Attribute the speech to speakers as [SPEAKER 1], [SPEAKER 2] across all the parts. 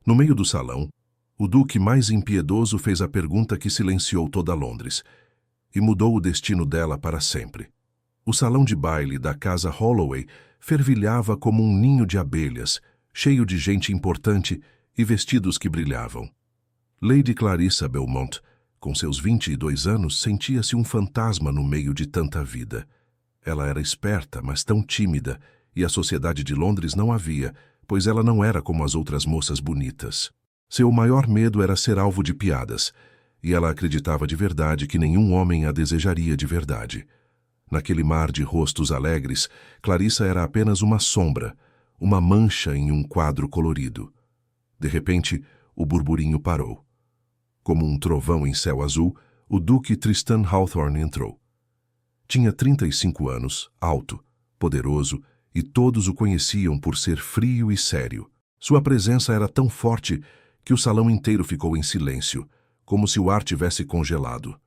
[SPEAKER 1] No meio do salão, o duque mais impiedoso fez a pergunta que silenciou toda Londres e mudou o destino dela para sempre. O salão de baile da casa Holloway fervilhava como um ninho de abelhas, cheio de gente importante e vestidos que brilhavam. Lady Clarissa Belmont, com seus 22 anos, sentia-se um fantasma no meio de tanta vida. Ela era esperta, mas tão tímida, e a sociedade de Londres não a via, pois ela não era como as outras moças bonitas. Seu maior medo era ser alvo de piadas, e ela acreditava de verdade que nenhum homem a desejaria de verdade. Naquele mar de rostos alegres, Clarissa era apenas uma sombra, uma mancha em um quadro colorido. De repente, o burburinho parou. Como um trovão em céu azul, o duque Tristan Hawthorne entrou. Tinha 35 anos, alto, poderoso, e todos o conheciam por ser frio e sério. Sua presença era tão forte que o salão inteiro ficou em silêncio, como se o ar tivesse congelado.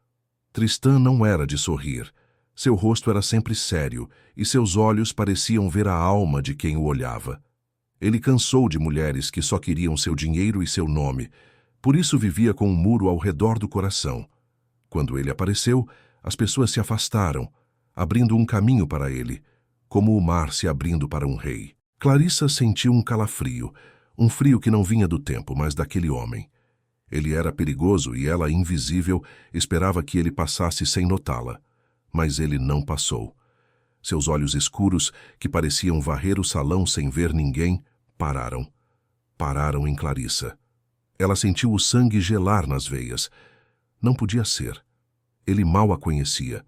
[SPEAKER 1] Tristan não era de sorrir. Seu rosto era sempre sério, e seus olhos pareciam ver a alma de quem o olhava. Ele cansou de mulheres que só queriam seu dinheiro e seu nome, por isso vivia com um muro ao redor do coração. Quando ele apareceu, as pessoas se afastaram, abrindo um caminho para ele, como o mar se abrindo para um rei. Clarissa sentiu um calafrio, um frio que não vinha do tempo, mas daquele homem. Ele era perigoso e ela, invisível, esperava que ele passasse sem notá-la. Mas ele não passou. Seus olhos escuros, que pareciam varrer o salão sem ver ninguém, pararam. Pararam em Clarissa. Ela sentiu o sangue gelar nas veias. Não podia ser. Ele mal a conhecia.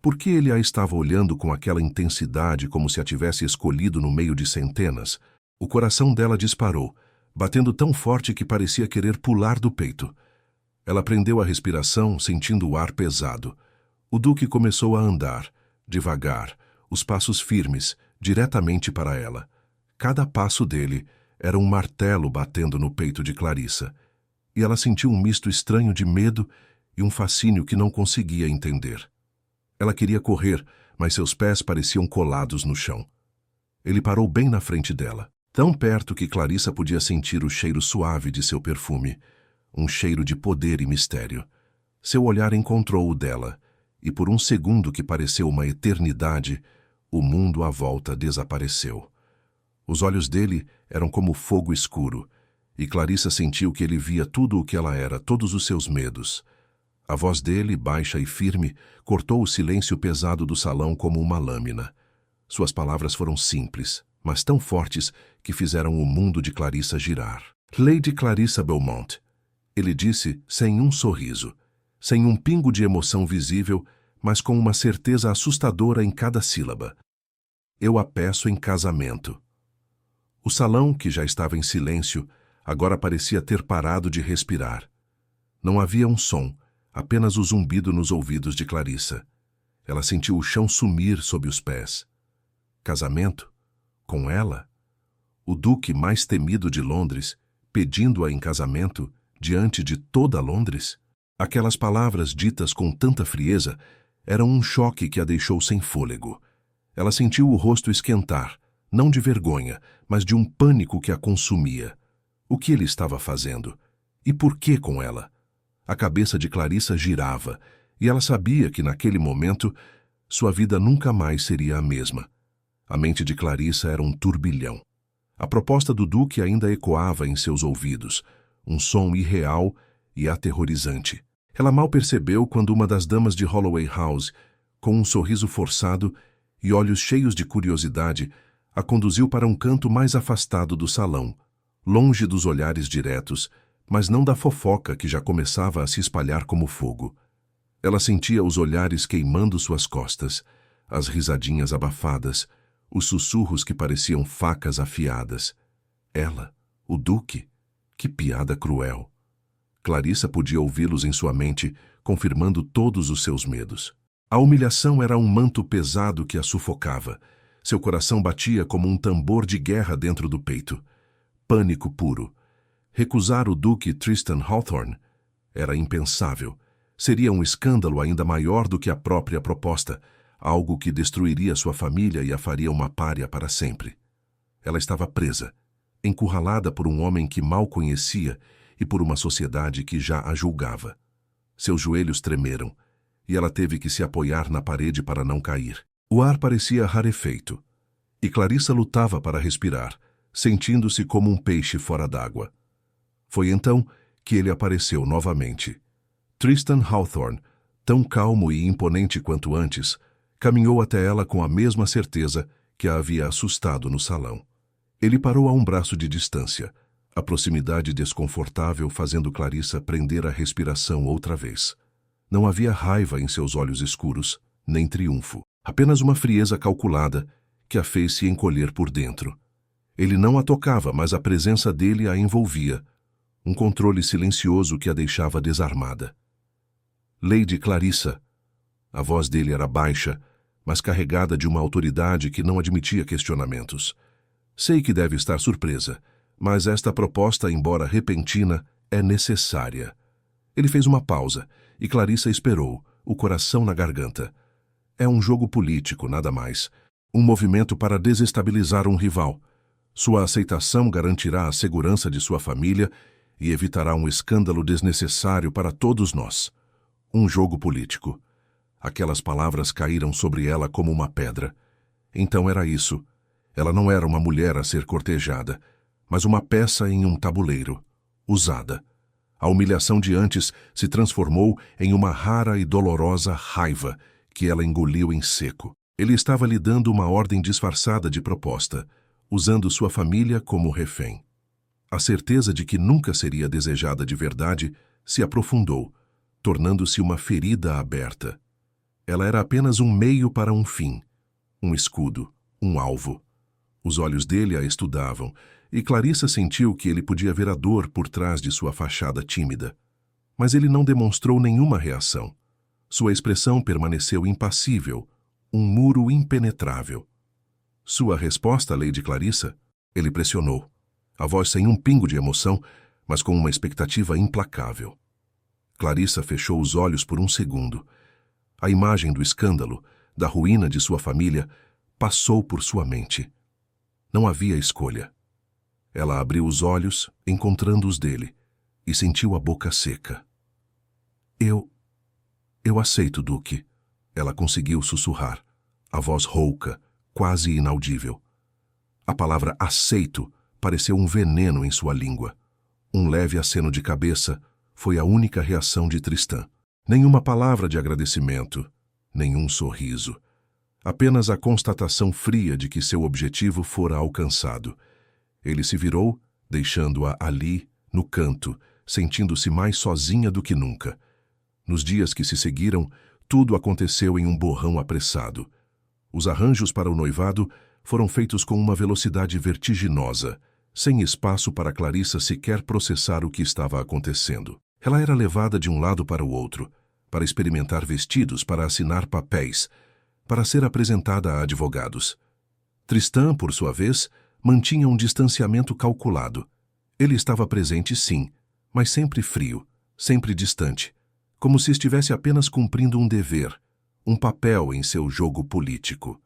[SPEAKER 1] Por que ele a estava olhando com aquela intensidade como se a tivesse escolhido no meio de centenas? O coração dela disparou, batendo tão forte que parecia querer pular do peito. Ela prendeu a respiração, sentindo o ar pesado. O duque começou a andar, devagar, os passos firmes, diretamente para ela. Cada passo dele era um martelo batendo no peito de Clarissa, e ela sentiu um misto estranho de medo e um fascínio que não conseguia entender. Ela queria correr, mas seus pés pareciam colados no chão. Ele parou bem na frente dela, tão perto que Clarissa podia sentir o cheiro suave de seu perfume, um cheiro de poder e mistério. Seu olhar encontrou o dela, e por um segundo que pareceu uma eternidade, o mundo à volta desapareceu. Os olhos dele eram como fogo escuro, e Clarissa sentiu que ele via tudo o que ela era, todos os seus medos. A voz dele, baixa e firme, cortou o silêncio pesado do salão como uma lâmina. Suas palavras foram simples, mas tão fortes que fizeram o mundo de Clarissa girar. Lady Clarissa Belmont, ele disse sem um sorriso, sem um pingo de emoção visível, mas com uma certeza assustadora em cada sílaba. Eu a peço em casamento. O salão, que já estava em silêncio, agora parecia ter parado de respirar. Não havia um som, apenas o zumbido nos ouvidos de Clarissa. Ela sentiu o chão sumir sob os pés. Casamento? Com ela? O duque mais temido de Londres, pedindo-a em casamento diante de toda Londres? Aquelas palavras ditas com tanta frieza eram um choque que a deixou sem fôlego. Ela sentiu o rosto esquentar, não de vergonha, mas de um pânico que a consumia. O que ele estava fazendo? E por que com ela? A cabeça de Clarissa girava, e ela sabia que naquele momento sua vida nunca mais seria a mesma. A mente de Clarissa era um turbilhão. A proposta do duque ainda ecoava em seus ouvidos, um som irreal e aterrorizante. Ela mal percebeu quando uma das damas de Holloway House, com um sorriso forçado e olhos cheios de curiosidade, a conduziu para um canto mais afastado do salão, longe dos olhares diretos, mas não da fofoca que já começava a se espalhar como fogo. Ela sentia os olhares queimando suas costas, as risadinhas abafadas, os sussurros que pareciam facas afiadas. Ela, o duque, que piada cruel. Clarissa podia ouvi-los em sua mente, confirmando todos os seus medos. A humilhação era um manto pesado que a sufocava. Seu coração batia como um tambor de guerra dentro do peito. Pânico puro. Recusar o duque Tristan Hawthorne era impensável. Seria um escândalo ainda maior do que a própria proposta, algo que destruiria sua família e a faria uma pária para sempre. Ela estava presa, encurralada por um homem que mal conhecia e por uma sociedade que já a julgava. Seus joelhos tremeram, e ela teve que se apoiar na parede para não cair. O ar parecia rarefeito, e Clarissa lutava para respirar, sentindo-se como um peixe fora d'água. Foi então que ele apareceu novamente. Tristan Hawthorne, tão calmo e imponente quanto antes, caminhou até ela com a mesma certeza que a havia assustado no salão. Ele parou a um braço de distância, a proximidade desconfortável fazendo Clarissa prender a respiração outra vez. Não havia raiva em seus olhos escuros, nem triunfo. Apenas uma frieza calculada que a fez se encolher por dentro. Ele não a tocava, mas a presença dele a envolvia. Um controle silencioso que a deixava desarmada. Lady Clarissa. A voz dele era baixa, mas carregada de uma autoridade que não admitia questionamentos. Sei que deve estar surpresa, mas esta proposta, embora repentina, é necessária. Ele fez uma pausa, e Clarissa esperou, o coração na garganta. É um jogo político, nada mais. Um movimento para desestabilizar um rival. Sua aceitação garantirá a segurança de sua família e evitará um escândalo desnecessário para todos nós. Um jogo político. Aquelas palavras caíram sobre ela como uma pedra. Então era isso. Ela não era uma mulher a ser cortejada, mas uma peça em um tabuleiro, usada. A humilhação de antes se transformou em uma rara e dolorosa raiva que ela engoliu em seco. Ele estava lhe dando uma ordem disfarçada de proposta, usando sua família como refém. A certeza de que nunca seria desejada de verdade se aprofundou, tornando-se uma ferida aberta. Ela era apenas um meio para um fim, um escudo, um alvo. Os olhos dele a estudavam, e Clarissa sentiu que ele podia ver a dor por trás de sua fachada tímida. Mas ele não demonstrou nenhuma reação. Sua expressão permaneceu impassível, um muro impenetrável. Sua resposta, Lady Clarissa? Ele pressionou, a voz sem um pingo de emoção, mas com uma expectativa implacável. Clarissa fechou os olhos por um segundo. A imagem do escândalo, da ruína de sua família, passou por sua mente. Não havia escolha. Ela abriu os olhos, encontrando os dele, e sentiu a boca seca. Eu aceito, Duque. Ela conseguiu sussurrar, a voz rouca, quase inaudível. A palavra aceito pareceu um veneno em sua língua. Um leve aceno de cabeça foi a única reação de Tristan. Nenhuma palavra de agradecimento, nenhum sorriso. Apenas a constatação fria de que seu objetivo fora alcançado. Ele se virou, deixando-a ali, no canto, sentindo-se mais sozinha do que nunca. Nos dias que se seguiram, tudo aconteceu em um borrão apressado. Os arranjos para o noivado foram feitos com uma velocidade vertiginosa, sem espaço para Clarissa sequer processar o que estava acontecendo. Ela era levada de um lado para o outro, para experimentar vestidos, para assinar papéis, para ser apresentada a advogados. Tristan, por sua vez, mantinha um distanciamento calculado. Ele estava presente, sim, mas sempre frio, sempre distante, como se estivesse apenas cumprindo um dever, um papel em seu jogo político.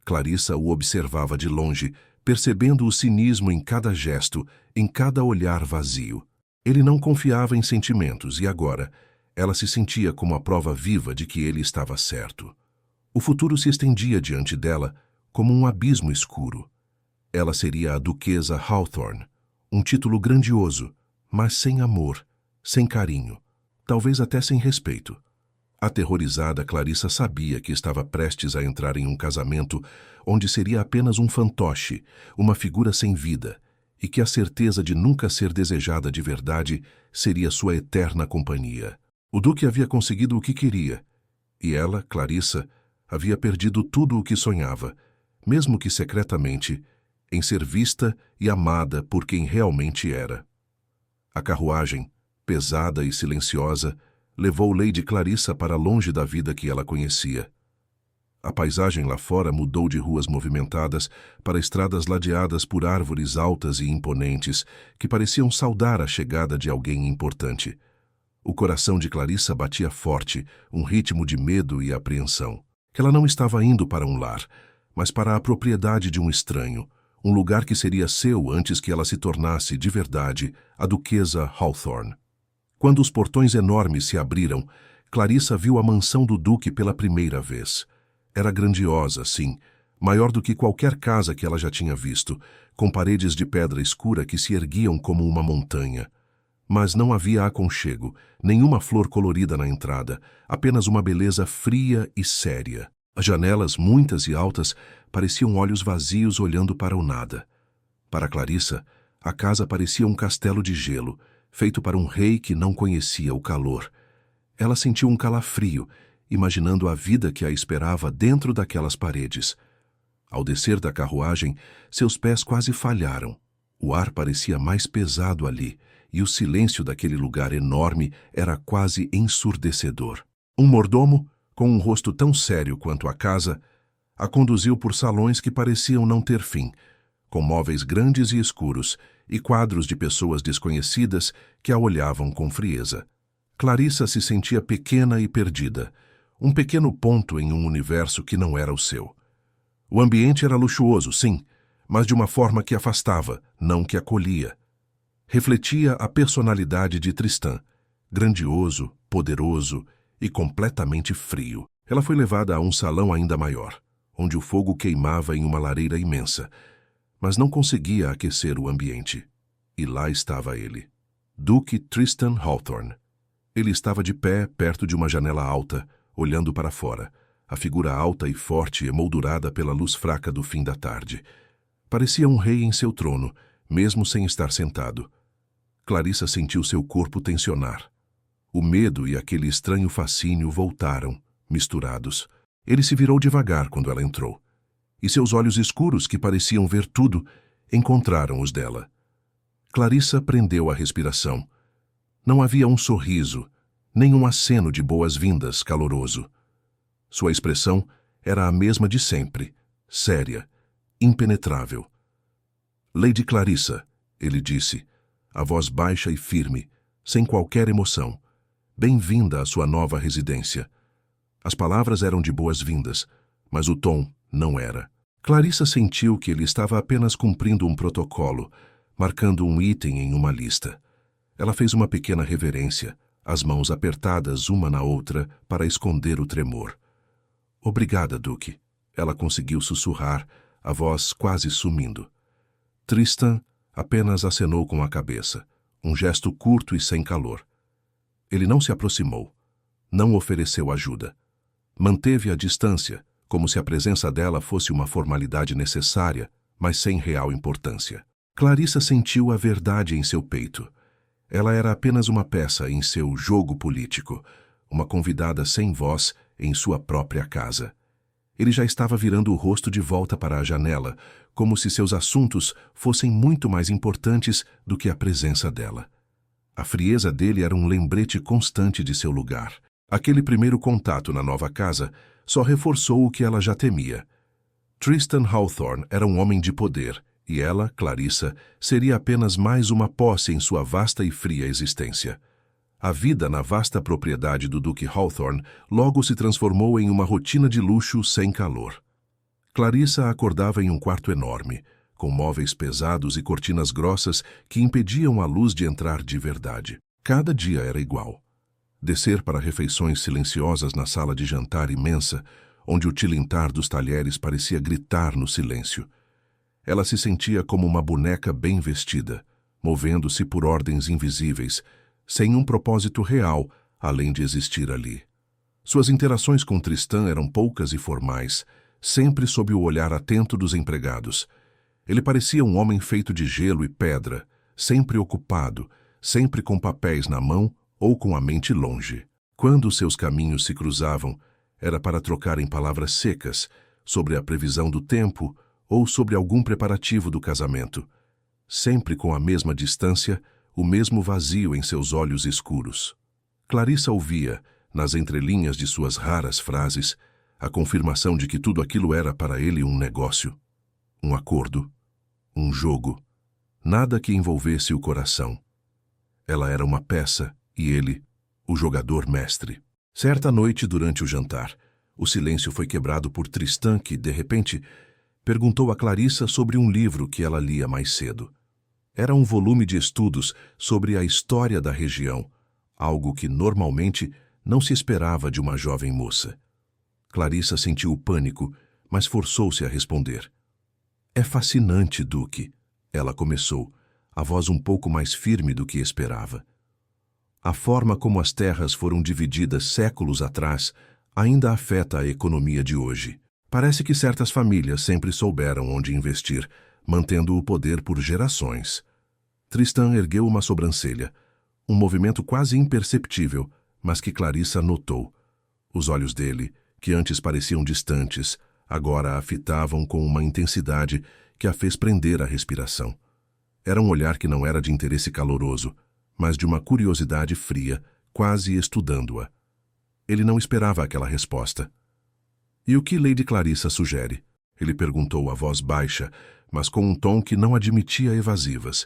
[SPEAKER 1] Clarissa o observava de longe, percebendo o cinismo em cada gesto, em cada olhar vazio. Ele não confiava em sentimentos e agora ela se sentia como a prova viva de que ele estava certo. O futuro se estendia diante dela como um abismo escuro. Ela seria a Duquesa Hawthorne, um título grandioso, mas sem amor, sem carinho, talvez até sem respeito. Aterrorizada, Clarissa sabia que estava prestes a entrar em um casamento onde seria apenas um fantoche, uma figura sem vida, e que a certeza de nunca ser desejada de verdade seria sua eterna companhia. O Duque havia conseguido o que queria, e ela, Clarissa, havia perdido tudo o que sonhava, mesmo que secretamente, em ser vista e amada por quem realmente era. A carruagem, pesada e silenciosa, levou Lady Clarissa para longe da vida que ela conhecia. A paisagem lá fora mudou de ruas movimentadas para estradas ladeadas por árvores altas e imponentes que pareciam saudar a chegada de alguém importante. O coração de Clarissa batia forte, um ritmo de medo e apreensão. Ela não estava indo para um lar, mas para a propriedade de um estranho, um lugar que seria seu antes que ela se tornasse, de verdade, a duquesa Hawthorne. Quando os portões enormes se abriram, Clarissa viu a mansão do duque pela primeira vez. Era grandiosa, sim, maior do que qualquer casa que ela já tinha visto, com paredes de pedra escura que se erguiam como uma montanha. Mas não havia aconchego, nenhuma flor colorida na entrada, apenas uma beleza fria e séria. As janelas, muitas e altas, pareciam olhos vazios olhando para o nada. Para Clarissa, a casa parecia um castelo de gelo, feito para um rei que não conhecia o calor. Ela sentiu um calafrio, imaginando a vida que a esperava dentro daquelas paredes. Ao descer da carruagem, seus pés quase falharam. O ar parecia mais pesado ali, e o silêncio daquele lugar enorme era quase ensurdecedor. Um mordomo, com um rosto tão sério quanto a casa, a conduziu por salões que pareciam não ter fim, com móveis grandes e escuros e quadros de pessoas desconhecidas que a olhavam com frieza. Clarissa se sentia pequena e perdida, um pequeno ponto em um universo que não era o seu. O ambiente era luxuoso, sim, mas de uma forma que afastava, não que acolhia. Refletia a personalidade de Tristan, grandioso, poderoso e completamente frio. Ela foi levada a um salão ainda maior, onde o fogo queimava em uma lareira imensa, mas não conseguia aquecer o ambiente. E lá estava ele, Duque Tristan Hawthorne. Ele estava de pé perto de uma janela alta, olhando para fora, a figura alta e forte emoldurada pela luz fraca do fim da tarde. Parecia um rei em seu trono, mesmo sem estar sentado. Clarissa sentiu seu corpo tensionar. O medo e aquele estranho fascínio voltaram, misturados. Ele se virou devagar quando ela entrou, e seus olhos escuros, que pareciam ver tudo, encontraram os dela. Clarissa prendeu a respiração. Não havia um sorriso, nem um aceno de boas-vindas caloroso. Sua expressão era a mesma de sempre, séria, impenetrável. Lady Clarissa, ele disse, a voz baixa e firme, sem qualquer emoção. Bem-vinda à sua nova residência. As palavras eram de boas-vindas, mas o tom não era. Clarissa sentiu que ele estava apenas cumprindo um protocolo, marcando um item em uma lista. Ela fez uma pequena reverência, as mãos apertadas uma na outra para esconder o tremor. Obrigada, Duque. Ela conseguiu sussurrar, a voz quase sumindo. Tristan apenas acenou com a cabeça, um gesto curto e sem calor. Ele não se aproximou, não ofereceu ajuda. Manteve a distância, como se a presença dela fosse uma formalidade necessária, mas sem real importância. Clarissa sentiu a verdade em seu peito. Ela era apenas uma peça em seu jogo político, uma convidada sem voz em sua própria casa. Ele já estava virando o rosto de volta para a janela, como se seus assuntos fossem muito mais importantes do que a presença dela. A frieza dele era um lembrete constante de seu lugar. Aquele primeiro contato na nova casa só reforçou o que ela já temia. Tristan Hawthorne era um homem de poder, e ela, Clarissa, seria apenas mais uma posse em sua vasta e fria existência. A vida na vasta propriedade do Duque Hawthorne logo se transformou em uma rotina de luxo sem calor. Clarissa acordava em um quarto enorme, com móveis pesados e cortinas grossas que impediam a luz de entrar de verdade. Cada dia era igual. Descer para refeições silenciosas na sala de jantar imensa, onde o tilintar dos talheres parecia gritar no silêncio. Ela se sentia como uma boneca bem vestida, movendo-se por ordens invisíveis, sem um propósito real, além de existir ali. Suas interações com Tristan eram poucas e formais, sempre sob o olhar atento dos empregados. Ele parecia um homem feito de gelo e pedra, sempre ocupado, sempre com papéis na mão ou com a mente longe. Quando seus caminhos se cruzavam, era para trocar em palavras secas, sobre a previsão do tempo ou sobre algum preparativo do casamento. Sempre com a mesma distância, o mesmo vazio em seus olhos escuros. Clarissa ouvia, nas entrelinhas de suas raras frases, a confirmação de que tudo aquilo era para ele um negócio, um acordo, um jogo, nada que envolvesse o coração. Ela era uma peça e ele, o jogador mestre. Certa noite, durante o jantar, o silêncio foi quebrado por Tristan que, de repente, Perguntou a Clarissa sobre um livro que ela lia mais cedo. Era um volume de estudos sobre a história da região, algo que normalmente não se esperava de uma jovem moça. Clarissa sentiu o pânico, mas forçou-se a responder. É fascinante, Duque, ela começou, a voz um pouco mais firme do que esperava. A forma como as terras foram divididas séculos atrás ainda afeta a economia de hoje. Parece que certas famílias sempre souberam onde investir, mantendo o poder por gerações. Tristan ergueu uma sobrancelha, um movimento quase imperceptível, mas que Clarissa notou. Os olhos dele, que antes pareciam distantes, agora a fitavam com uma intensidade que a fez prender a respiração. Era um olhar que não era de interesse caloroso, mas de uma curiosidade fria, quase estudando-a. Ele não esperava aquela resposta. E o que Lady Clarissa sugere? Ele perguntou a voz baixa, mas com um tom que não admitia evasivas.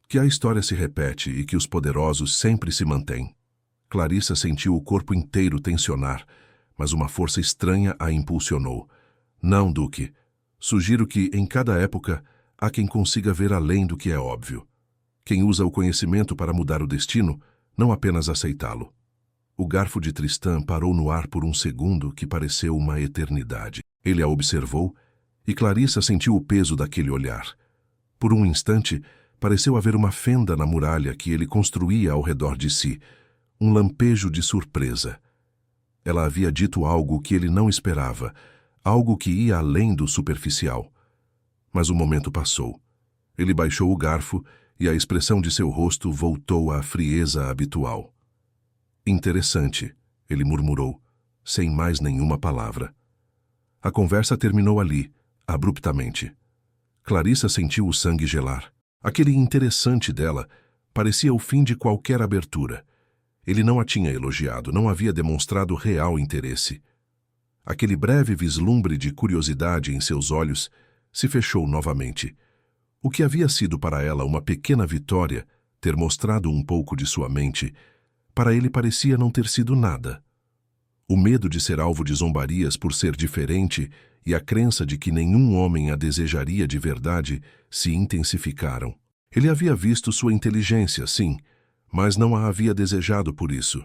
[SPEAKER 1] Que a história se repete e que os poderosos sempre se mantêm. Clarissa sentiu o corpo inteiro tensionar, mas uma força estranha a impulsionou. Não, Duque. Sugiro que, em cada época, há quem consiga ver além do que é óbvio. Quem usa o conhecimento para mudar o destino, não apenas aceitá-lo. O garfo de Tristan parou no ar por um segundo que pareceu uma eternidade. Ele a observou e Clarissa sentiu o peso daquele olhar. Por um instante, pareceu haver uma fenda na muralha que ele construía ao redor de si, um lampejo de surpresa. Ela havia dito algo que ele não esperava, algo que ia além do superficial. Mas o momento passou. Ele baixou o garfo e a expressão de seu rosto voltou à frieza habitual. Interessante, ele murmurou, sem mais nenhuma palavra. A conversa terminou ali, abruptamente. Clarissa sentiu o sangue gelar. Aquele interessante dela parecia o fim de qualquer abertura. Ele não a tinha elogiado, não havia demonstrado real interesse. Aquele breve vislumbre de curiosidade em seus olhos se fechou novamente. O que havia sido para ela uma pequena vitória, ter mostrado um pouco de sua mente, para ele parecia não ter sido nada. O medo de ser alvo de zombarias por ser diferente e a crença de que nenhum homem a desejaria de verdade se intensificaram. Ele havia visto sua inteligência, sim, mas não a havia desejado por isso.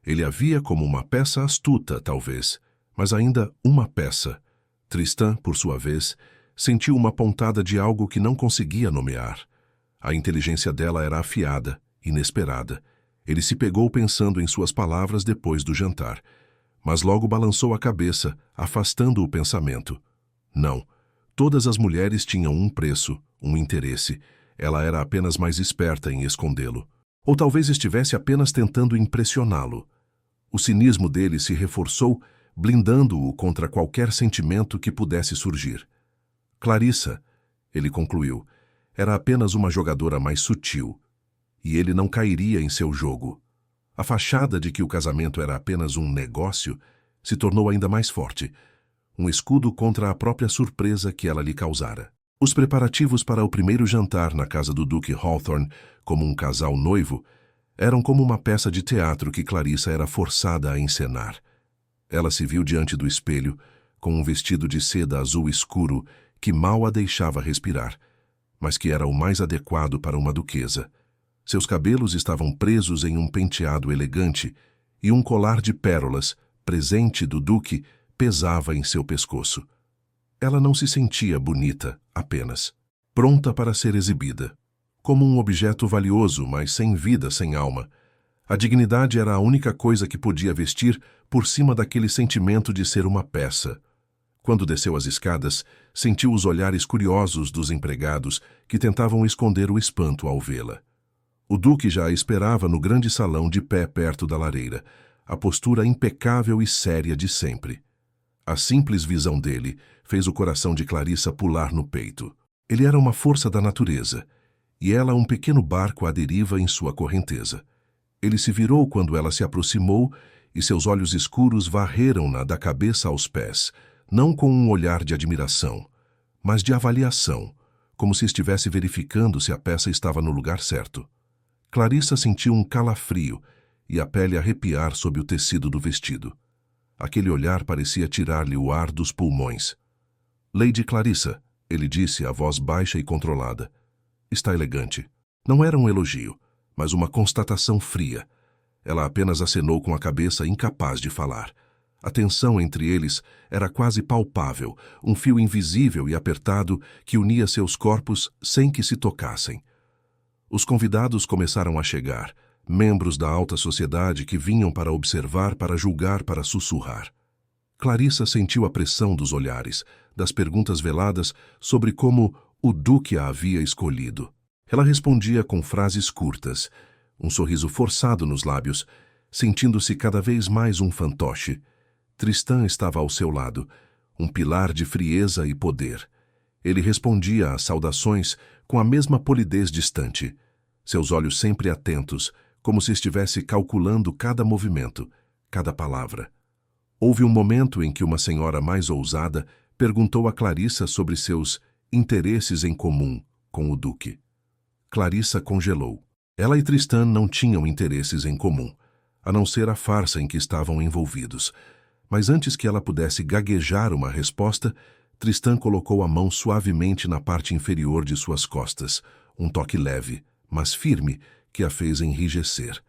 [SPEAKER 1] Ele a via como uma peça astuta, talvez, mas ainda uma peça. Tristan, por sua vez, sentiu uma pontada de algo que não conseguia nomear. A inteligência dela era afiada, inesperada. Ele se pegou pensando em suas palavras depois do jantar, mas logo balançou a cabeça, afastando o pensamento. Não, todas as mulheres tinham um preço, um interesse. Ela era apenas mais esperta em escondê-lo. Ou talvez estivesse apenas tentando impressioná-lo. O cinismo dele se reforçou, blindando-o contra qualquer sentimento que pudesse surgir. Clarissa, ele concluiu, era apenas uma jogadora mais sutil, e ele não cairia em seu jogo. A fachada de que o casamento era apenas um negócio se tornou ainda mais forte, um escudo contra a própria surpresa que ela lhe causara. Os preparativos para o primeiro jantar na casa do Duque Hawthorne, como um casal noivo, eram como uma peça de teatro que Clarissa era forçada a encenar. Ela se viu diante do espelho, com um vestido de seda azul escuro que mal a deixava respirar, mas que era o mais adequado para uma duquesa. Seus cabelos estavam presos em um penteado elegante e um colar de pérolas, presente do duque, pesava em seu pescoço. Ela não se sentia bonita, apenas, pronta para ser exibida. Como um objeto valioso, mas sem vida, sem alma. A dignidade era a única coisa que podia vestir por cima daquele sentimento de ser uma peça. Quando desceu as escadas, sentiu os olhares curiosos dos empregados que tentavam esconder o espanto ao vê-la. O duque já a esperava no grande salão de pé perto da lareira, a postura impecável e séria de sempre. A simples visão dele fez o coração de Clarissa pular no peito. Ele era uma força da natureza, e ela um pequeno barco à deriva em sua correnteza. Ele se virou quando ela se aproximou e seus olhos escuros varreram-na da cabeça aos pés, não com um olhar de admiração, mas de avaliação, como se estivesse verificando se a peça estava no lugar certo. Clarissa sentiu um calafrio e a pele arrepiar sob o tecido do vestido. Aquele olhar parecia tirar-lhe o ar dos pulmões. Lady Clarissa, ele disse, a voz baixa e controlada. Está elegante. Não era um elogio, mas uma constatação fria. Ela apenas acenou com a cabeça, incapaz de falar. A tensão entre eles era quase palpável, um fio invisível e apertado que unia seus corpos sem que se tocassem. Os convidados começaram a chegar, membros da alta sociedade que vinham para observar, para julgar, para sussurrar. Clarissa sentiu a pressão dos olhares, das perguntas veladas sobre como o Duque a havia escolhido. Ela respondia com frases curtas, um sorriso forçado nos lábios, sentindo-se cada vez mais um fantoche. Tristan estava ao seu lado, um pilar de frieza e poder. Ele respondia às saudações com a mesma polidez distante, seus olhos sempre atentos, como se estivesse calculando cada movimento, cada palavra. Houve um momento em que uma senhora mais ousada perguntou a Clarissa sobre seus interesses em comum com o Duque. Clarissa congelou. Ela e Tristan não tinham interesses em comum, a não ser a farsa em que estavam envolvidos. Mas antes que ela pudesse gaguejar uma resposta, Tristan colocou a mão suavemente na parte inferior de suas costas, um toque leve, mas firme, que a fez enrijecer.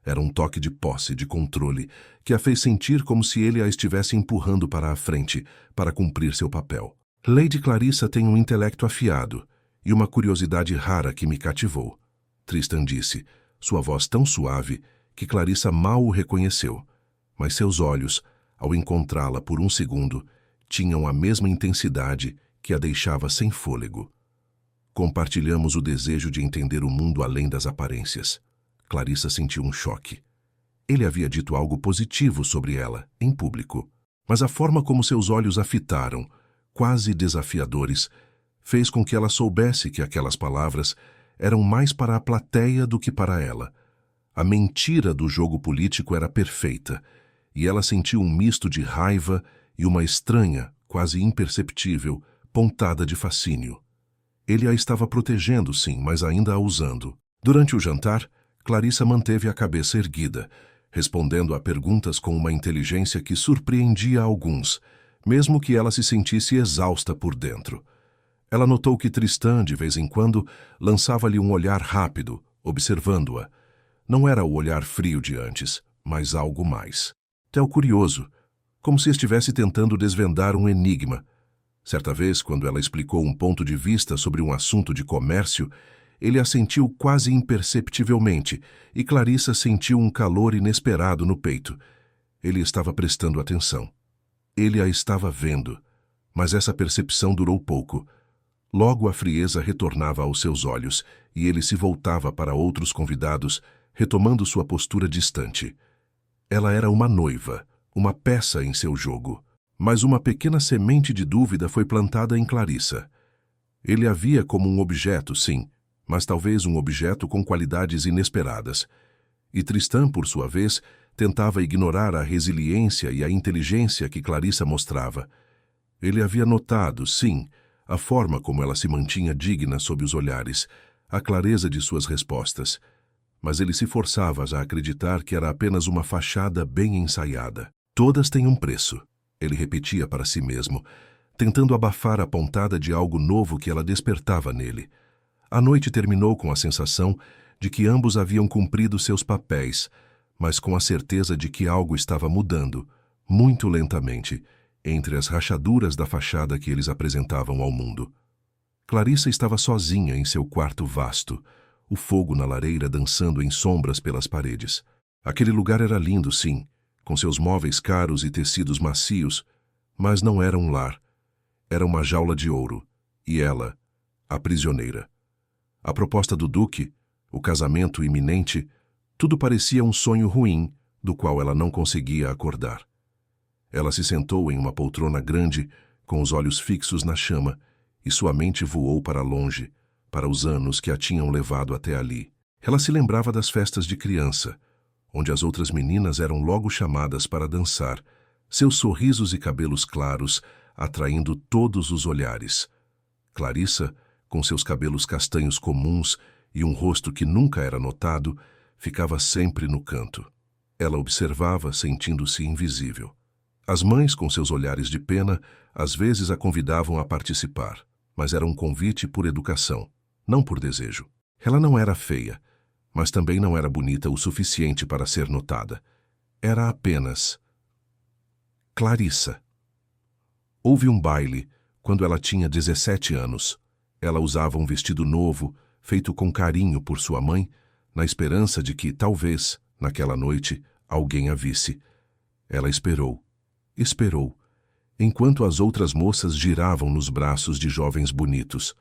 [SPEAKER 1] Era um toque de posse, de controle, que a fez sentir como se ele a estivesse empurrando para a frente, para cumprir seu papel. Lady Clarissa tem um intelecto afiado e uma curiosidade rara que me cativou, Tristan disse, sua voz tão suave que Clarissa mal o reconheceu, mas seus olhos, ao encontrá-la por um segundo, tinham a mesma intensidade que a deixava sem fôlego. Compartilhamos o desejo de entender o mundo além das aparências. Clarissa sentiu um choque. Ele havia dito algo positivo sobre ela, em público, mas a forma como seus olhos a fitaram, quase desafiadores, fez com que ela soubesse que aquelas palavras eram mais para a plateia do que para ela. A mentira do jogo político era perfeita, e ela sentiu um misto de raiva e uma estranha, quase imperceptível, pontada de fascínio. Ele a estava protegendo, sim, mas ainda a usando. Durante o jantar, Clarissa manteve a cabeça erguida, respondendo a perguntas com uma inteligência que surpreendia alguns, mesmo que ela se sentisse exausta por dentro. Ela notou que Tristan, de vez em quando, lançava-lhe um olhar rápido, observando-a. Não era o olhar frio de antes, mas algo mais. Até curioso, como se estivesse tentando desvendar um enigma. Certa vez, quando ela explicou um ponto de vista sobre um assunto de comércio, ele assentiu quase imperceptivelmente, e Clarissa sentiu um calor inesperado no peito. Ele estava prestando atenção. Ele a estava vendo, mas essa percepção durou pouco. Logo a frieza retornava aos seus olhos, e ele se voltava para outros convidados, retomando sua postura distante. Ela era uma noiva, uma peça em seu jogo. Mas uma pequena semente de dúvida foi plantada em Clarissa. Ele a via como um objeto, sim, mas talvez um objeto com qualidades inesperadas. E Tristan, por sua vez, tentava ignorar a resiliência e a inteligência que Clarissa mostrava. Ele havia notado, sim, a forma como ela se mantinha digna sob os olhares, a clareza de suas respostas. Mas ele se forçava a acreditar que era apenas uma fachada bem ensaiada. Todas têm um preço. Ele repetia para si mesmo, tentando abafar a pontada de algo novo que ela despertava nele. A noite terminou com a sensação de que ambos haviam cumprido seus papéis, mas com a certeza de que algo estava mudando, muito lentamente, entre as rachaduras da fachada que eles apresentavam ao mundo. Clarissa estava sozinha em seu quarto vasto, o fogo na lareira dançando em sombras pelas paredes. Aquele lugar era lindo, sim, com seus móveis caros e tecidos macios, mas não era um lar. Era uma jaula de ouro, e ela, a prisioneira. A proposta do Duque, o casamento iminente, tudo parecia um sonho ruim, do qual ela não conseguia acordar. Ela se sentou em uma poltrona grande, com os olhos fixos na chama, e sua mente voou para longe, para os anos que a tinham levado até ali. Ela se lembrava das festas de criança, onde as outras meninas eram logo chamadas para dançar, seus sorrisos e cabelos claros atraindo todos os olhares. Clarissa, com seus cabelos castanhos comuns e um rosto que nunca era notado, ficava sempre no canto. Ela observava, sentindo-se invisível. As mães, com seus olhares de pena, Às vezes a convidavam a participar, mas era um convite por educação, não por desejo. Ela não era feia, mas também não era bonita o suficiente para ser notada. Era apenas Clarissa. Houve um baile quando ela tinha 17 anos. Ela usava um vestido novo, feito com carinho por sua mãe, na esperança de que, talvez, naquela noite, alguém a visse. Ela esperou, enquanto as outras moças giravam nos braços de jovens bonitos.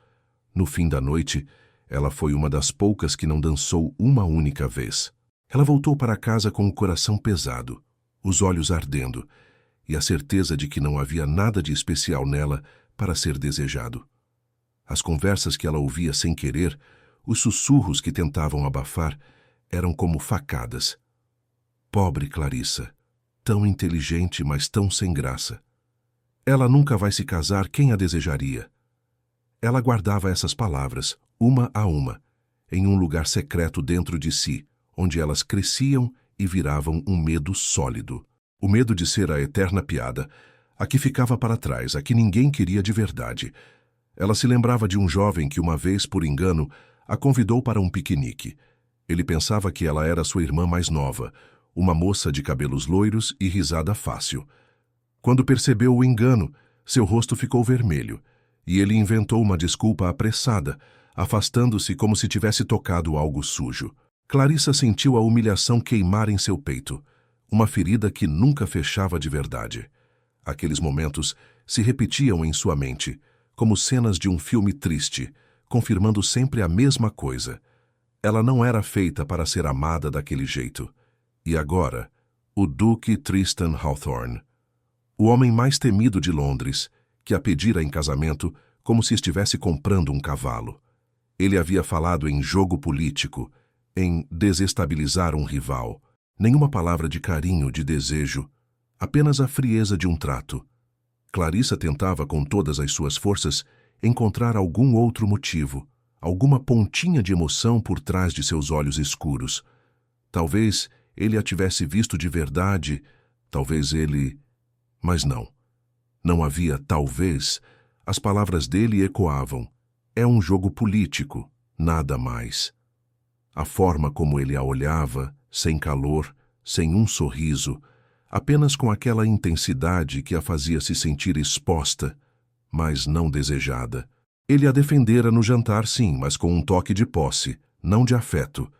[SPEAKER 1] No fim da noite, ela foi uma das poucas que não dançou uma única vez. Ela voltou para casa com o coração pesado, os olhos ardendo, e a certeza de que não havia nada de especial nela para ser desejado. As conversas que ela ouvia sem querer, os sussurros que tentavam abafar, eram como facadas. Pobre Clarissa, tão inteligente, mas tão sem graça. Ela nunca vai se casar, quem a desejaria? Ela guardava essas palavras, uma a uma, em um lugar secreto dentro de si, onde elas cresciam e viravam um medo sólido. O medo de ser a eterna piada, a que ficava para trás, a que ninguém queria de verdade. Ela se lembrava de um jovem que uma vez, por engano, a convidou para um piquenique. Ele pensava que ela era sua irmã mais nova, uma moça de cabelos loiros e risada fácil. Quando percebeu o engano, seu rosto ficou vermelho, e ele inventou uma desculpa apressada, afastando-se como se tivesse tocado algo sujo. Clarissa sentiu a humilhação queimar em seu peito, uma ferida que nunca fechava de verdade. Aqueles momentos se repetiam em sua mente, como cenas de um filme triste, confirmando sempre a mesma coisa. Ela não era feita para ser amada daquele jeito. E agora, o Duque Tristan Hawthorne, o homem mais temido de Londres, que a pedira em casamento como se estivesse comprando um cavalo. Ele havia falado em jogo político, em desestabilizar um rival. Nenhuma palavra de carinho, de desejo, apenas a frieza de um trato. Clarissa tentava com todas as suas forças encontrar algum outro motivo, alguma pontinha de emoção por trás de seus olhos escuros. Talvez ele a tivesse visto de verdade, talvez ele... Mas não. Não havia talvez. As palavras dele ecoavam. É um jogo político, nada mais. A forma como ele a olhava, sem calor, sem um sorriso, apenas com aquela intensidade que a fazia se sentir exposta, mas não desejada. Ele a defendera no jantar, sim, mas com um toque de posse, não de afeto.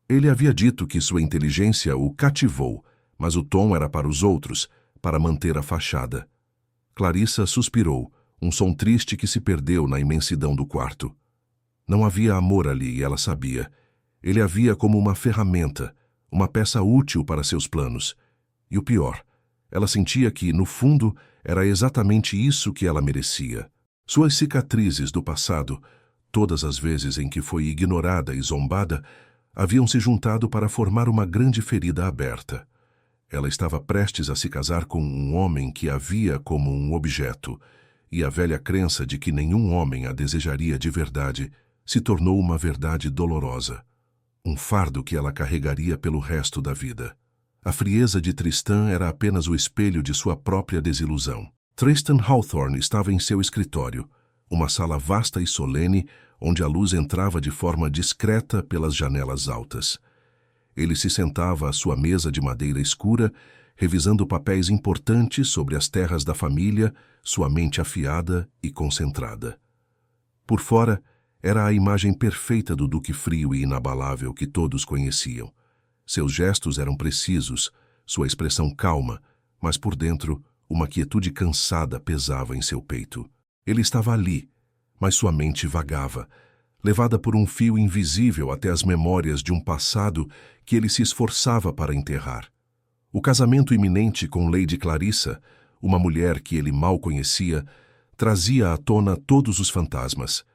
[SPEAKER 1] Ele havia dito que sua inteligência o cativou, mas o tom era para os outros, para manter a fachada. Clarissa suspirou, um som triste que se perdeu na imensidão do quarto. Não havia amor ali, e ela sabia. Ele a via como uma ferramenta, uma peça útil para seus planos. E o pior, ela sentia que, no fundo, era exatamente isso que ela merecia. Suas cicatrizes do passado, todas as vezes em que foi ignorada e zombada, haviam se juntado para formar uma grande ferida aberta. Ela estava prestes a se casar com um homem que a via como um objeto, e a velha crença de que nenhum homem a desejaria de verdade se tornou uma verdade dolorosa, um fardo que ela carregaria pelo resto da vida. A frieza de Tristan era apenas o espelho de sua própria desilusão. Tristan Hawthorne estava em seu escritório, uma sala vasta e solene onde a luz entrava de forma discreta pelas janelas altas. Ele se sentava à sua mesa de madeira escura, revisando papéis importantes sobre as terras da família, sua mente afiada e concentrada. Por fora, era a imagem perfeita do duque frio e inabalável que todos conheciam. Seus gestos eram precisos, sua expressão calma, mas por dentro, uma quietude cansada pesava em seu peito. Ele estava ali, mas sua mente vagava, levada por um fio invisível até as memórias de um passado que ele se esforçava para enterrar. O casamento iminente com Lady Clarissa, uma mulher que ele mal conhecia, trazia à tona todos os fantasmas.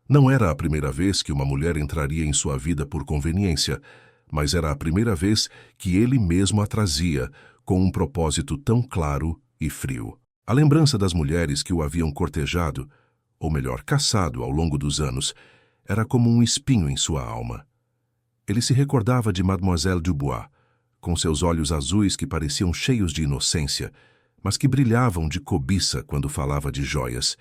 [SPEAKER 1] Não era a primeira vez que uma mulher entraria em sua vida por conveniência, mas era a primeira vez que ele mesmo a trazia, com um propósito tão claro e frio. A lembrança das mulheres que o haviam cortejado, ou melhor, caçado ao longo dos anos, era como um espinho em sua alma. Ele se recordava de Mademoiselle Dubois, com seus olhos azuis que pareciam cheios de inocência, mas que brilhavam de cobiça quando falava de joias.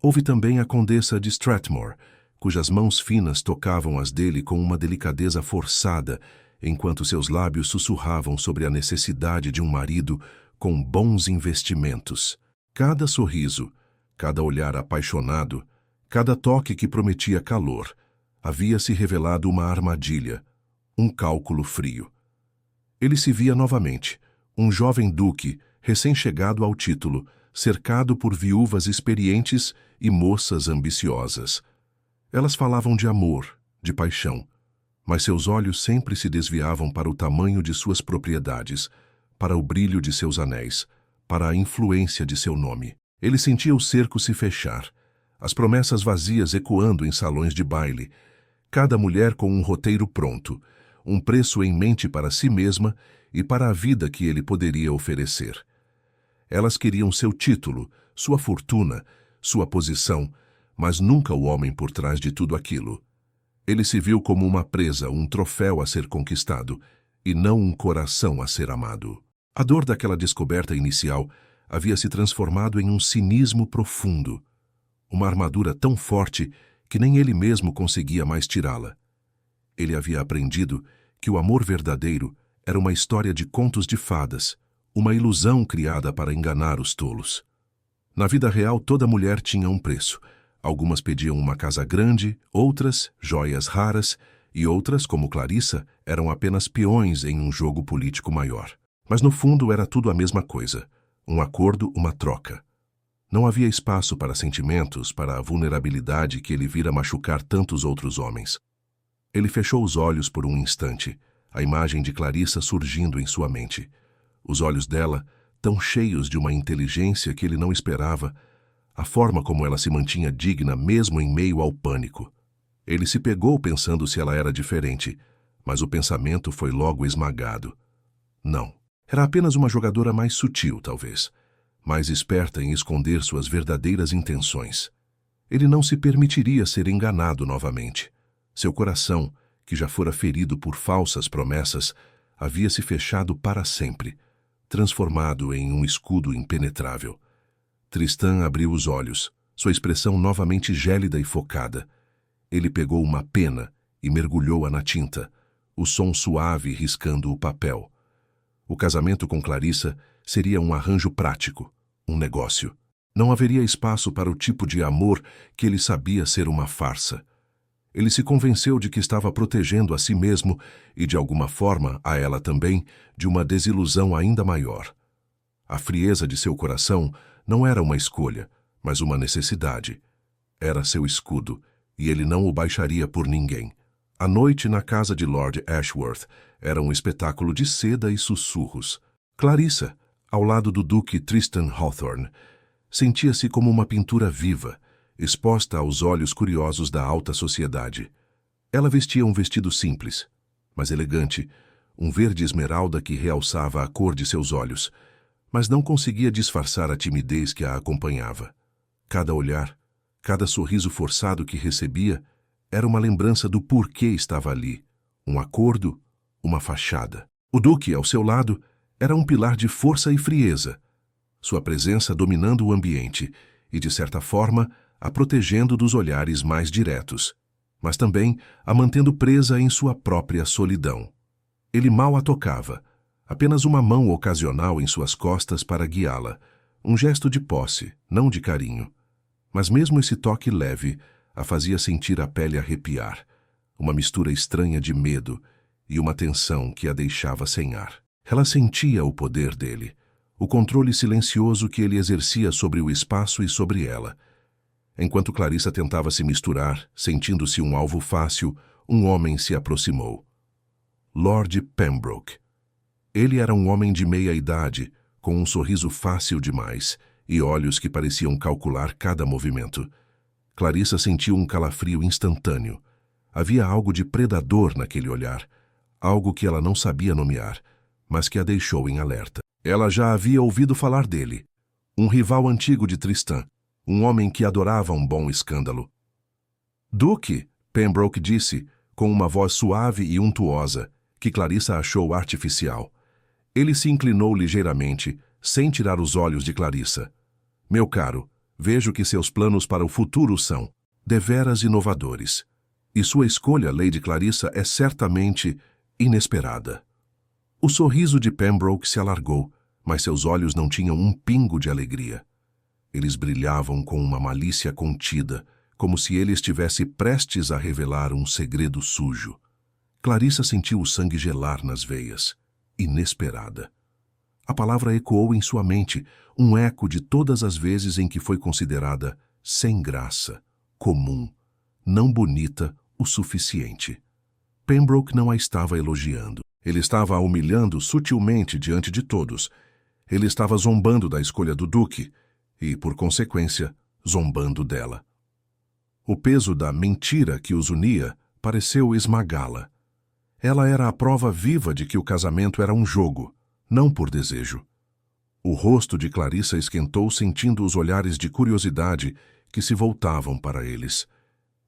[SPEAKER 1] Houve também a condessa de Strathmore, cujas mãos finas tocavam as dele com uma delicadeza forçada, enquanto seus lábios sussurravam sobre a necessidade de um marido com bons investimentos. Cada sorriso, cada olhar apaixonado, cada toque que prometia calor, havia se revelado uma armadilha, um cálculo frio. Ele se via novamente, um jovem duque, recém-chegado ao título, cercado por viúvas experientes e moças ambiciosas. Elas falavam de amor, de paixão, mas seus olhos sempre se desviavam para o tamanho de suas propriedades, para o brilho de seus anéis, para a influência de seu nome. Ele sentia o cerco se fechar, as promessas vazias ecoando em salões de baile, cada mulher com um roteiro pronto, um preço em mente para si mesma e para a vida que ele poderia oferecer. Elas queriam seu título, sua fortuna, sua posição, mas nunca o homem por trás de tudo aquilo. Ele se viu como uma presa, um troféu a ser conquistado, e não um coração a ser amado. A dor daquela descoberta inicial havia se transformado em um cinismo profundo, uma armadura tão forte que nem ele mesmo conseguia mais tirá-la. Ele havia aprendido que o amor verdadeiro era uma história de contos de fadas, uma ilusão criada para enganar os tolos. Na vida real, toda mulher tinha um preço. Algumas pediam uma casa grande, outras, joias raras, e outras, como Clarissa, eram apenas peões em um jogo político maior. Mas no fundo era tudo a mesma coisa, um acordo, uma troca. Não havia espaço para sentimentos, para a vulnerabilidade que ele vira machucar tantos outros homens. Ele fechou os olhos por um instante, a imagem de Clarissa surgindo em sua mente. Os olhos dela, tão cheios de uma inteligência que ele não esperava, a forma como ela se mantinha digna mesmo em meio ao pânico. Ele se pegou pensando se ela era diferente, mas o pensamento foi logo esmagado. Não. Era apenas uma jogadora mais sutil, talvez, mais esperta em esconder suas verdadeiras intenções. Ele não se permitiria ser enganado novamente. Seu coração, que já fora ferido por falsas promessas, havia se fechado para sempre, transformado em um escudo impenetrável. Tristan abriu os olhos, sua expressão novamente gélida e focada. Ele pegou uma pena e mergulhou-a na tinta, o som suave riscando o papel. O casamento com Clarissa seria um arranjo prático, um negócio. Não haveria espaço para o tipo de amor que ele sabia ser uma farsa. Ele se convenceu de que estava protegendo a si mesmo e, de alguma forma, a ela também, de uma desilusão ainda maior. A frieza de seu coração não era uma escolha, mas uma necessidade. Era seu escudo, e ele não o baixaria por ninguém. A noite na casa de Lord Ashworth era um espetáculo de seda e sussurros. Clarissa, ao lado do duque Tristan Hawthorne, sentia-se como uma pintura viva, exposta aos olhos curiosos da alta sociedade. Ela vestia um vestido simples, mas elegante, um verde esmeralda que realçava a cor de seus olhos, mas não conseguia disfarçar a timidez que a acompanhava. Cada olhar, cada sorriso forçado que recebia, era uma lembrança do porquê estava ali, um acordo, uma fachada. O duque, ao seu lado, era um pilar de força e frieza, sua presença dominando o ambiente e, de certa forma, a protegendo dos olhares mais diretos, mas também a mantendo presa em sua própria solidão. Ele mal a tocava, apenas uma mão ocasional em suas costas para guiá-la, um gesto de posse, não de carinho. Mas mesmo esse toque leve a fazia sentir a pele arrepiar, uma mistura estranha de medo e uma tensão que a deixava sem ar. Ela sentia o poder dele, o controle silencioso que ele exercia sobre o espaço e sobre ela. Enquanto Clarissa tentava se misturar, sentindo-se um alvo fácil, um homem se aproximou. Lord Pembroke. Ele era um homem de meia idade, com um sorriso fácil demais e olhos que pareciam calcular cada movimento. Clarissa sentiu um calafrio instantâneo. Havia algo de predador naquele olhar, algo que ela não sabia nomear, mas que a deixou em alerta. Ela já havia ouvido falar dele, um rival antigo de Tristan, um homem que adorava um bom escândalo. Duque, Pembroke disse, com uma voz suave e untuosa, que Clarissa achou artificial. Ele se inclinou ligeiramente, sem tirar os olhos de Clarissa. Meu caro, vejo que seus planos para o futuro são deveras inovadores. E sua escolha, Lady Clarissa, é certamente inesperada. O sorriso de Pembroke se alargou, mas seus olhos não tinham um pingo de alegria. Eles brilhavam com uma malícia contida, como se ele estivesse prestes a revelar um segredo sujo. Clarissa sentiu o sangue gelar nas veias. Inesperada. A palavra ecoou em sua mente, um eco de todas as vezes em que foi considerada sem graça, comum, não bonita o suficiente. Pembroke não a estava elogiando. Ele estava a humilhando sutilmente diante de todos. Ele estava zombando da escolha do Duque e, por consequência, zombando dela. O peso da mentira que os unia pareceu esmagá-la. Ela era a prova viva de que o casamento era um jogo, não por desejo. O rosto de Clarissa esquentou sentindo os olhares de curiosidade que se voltavam para eles.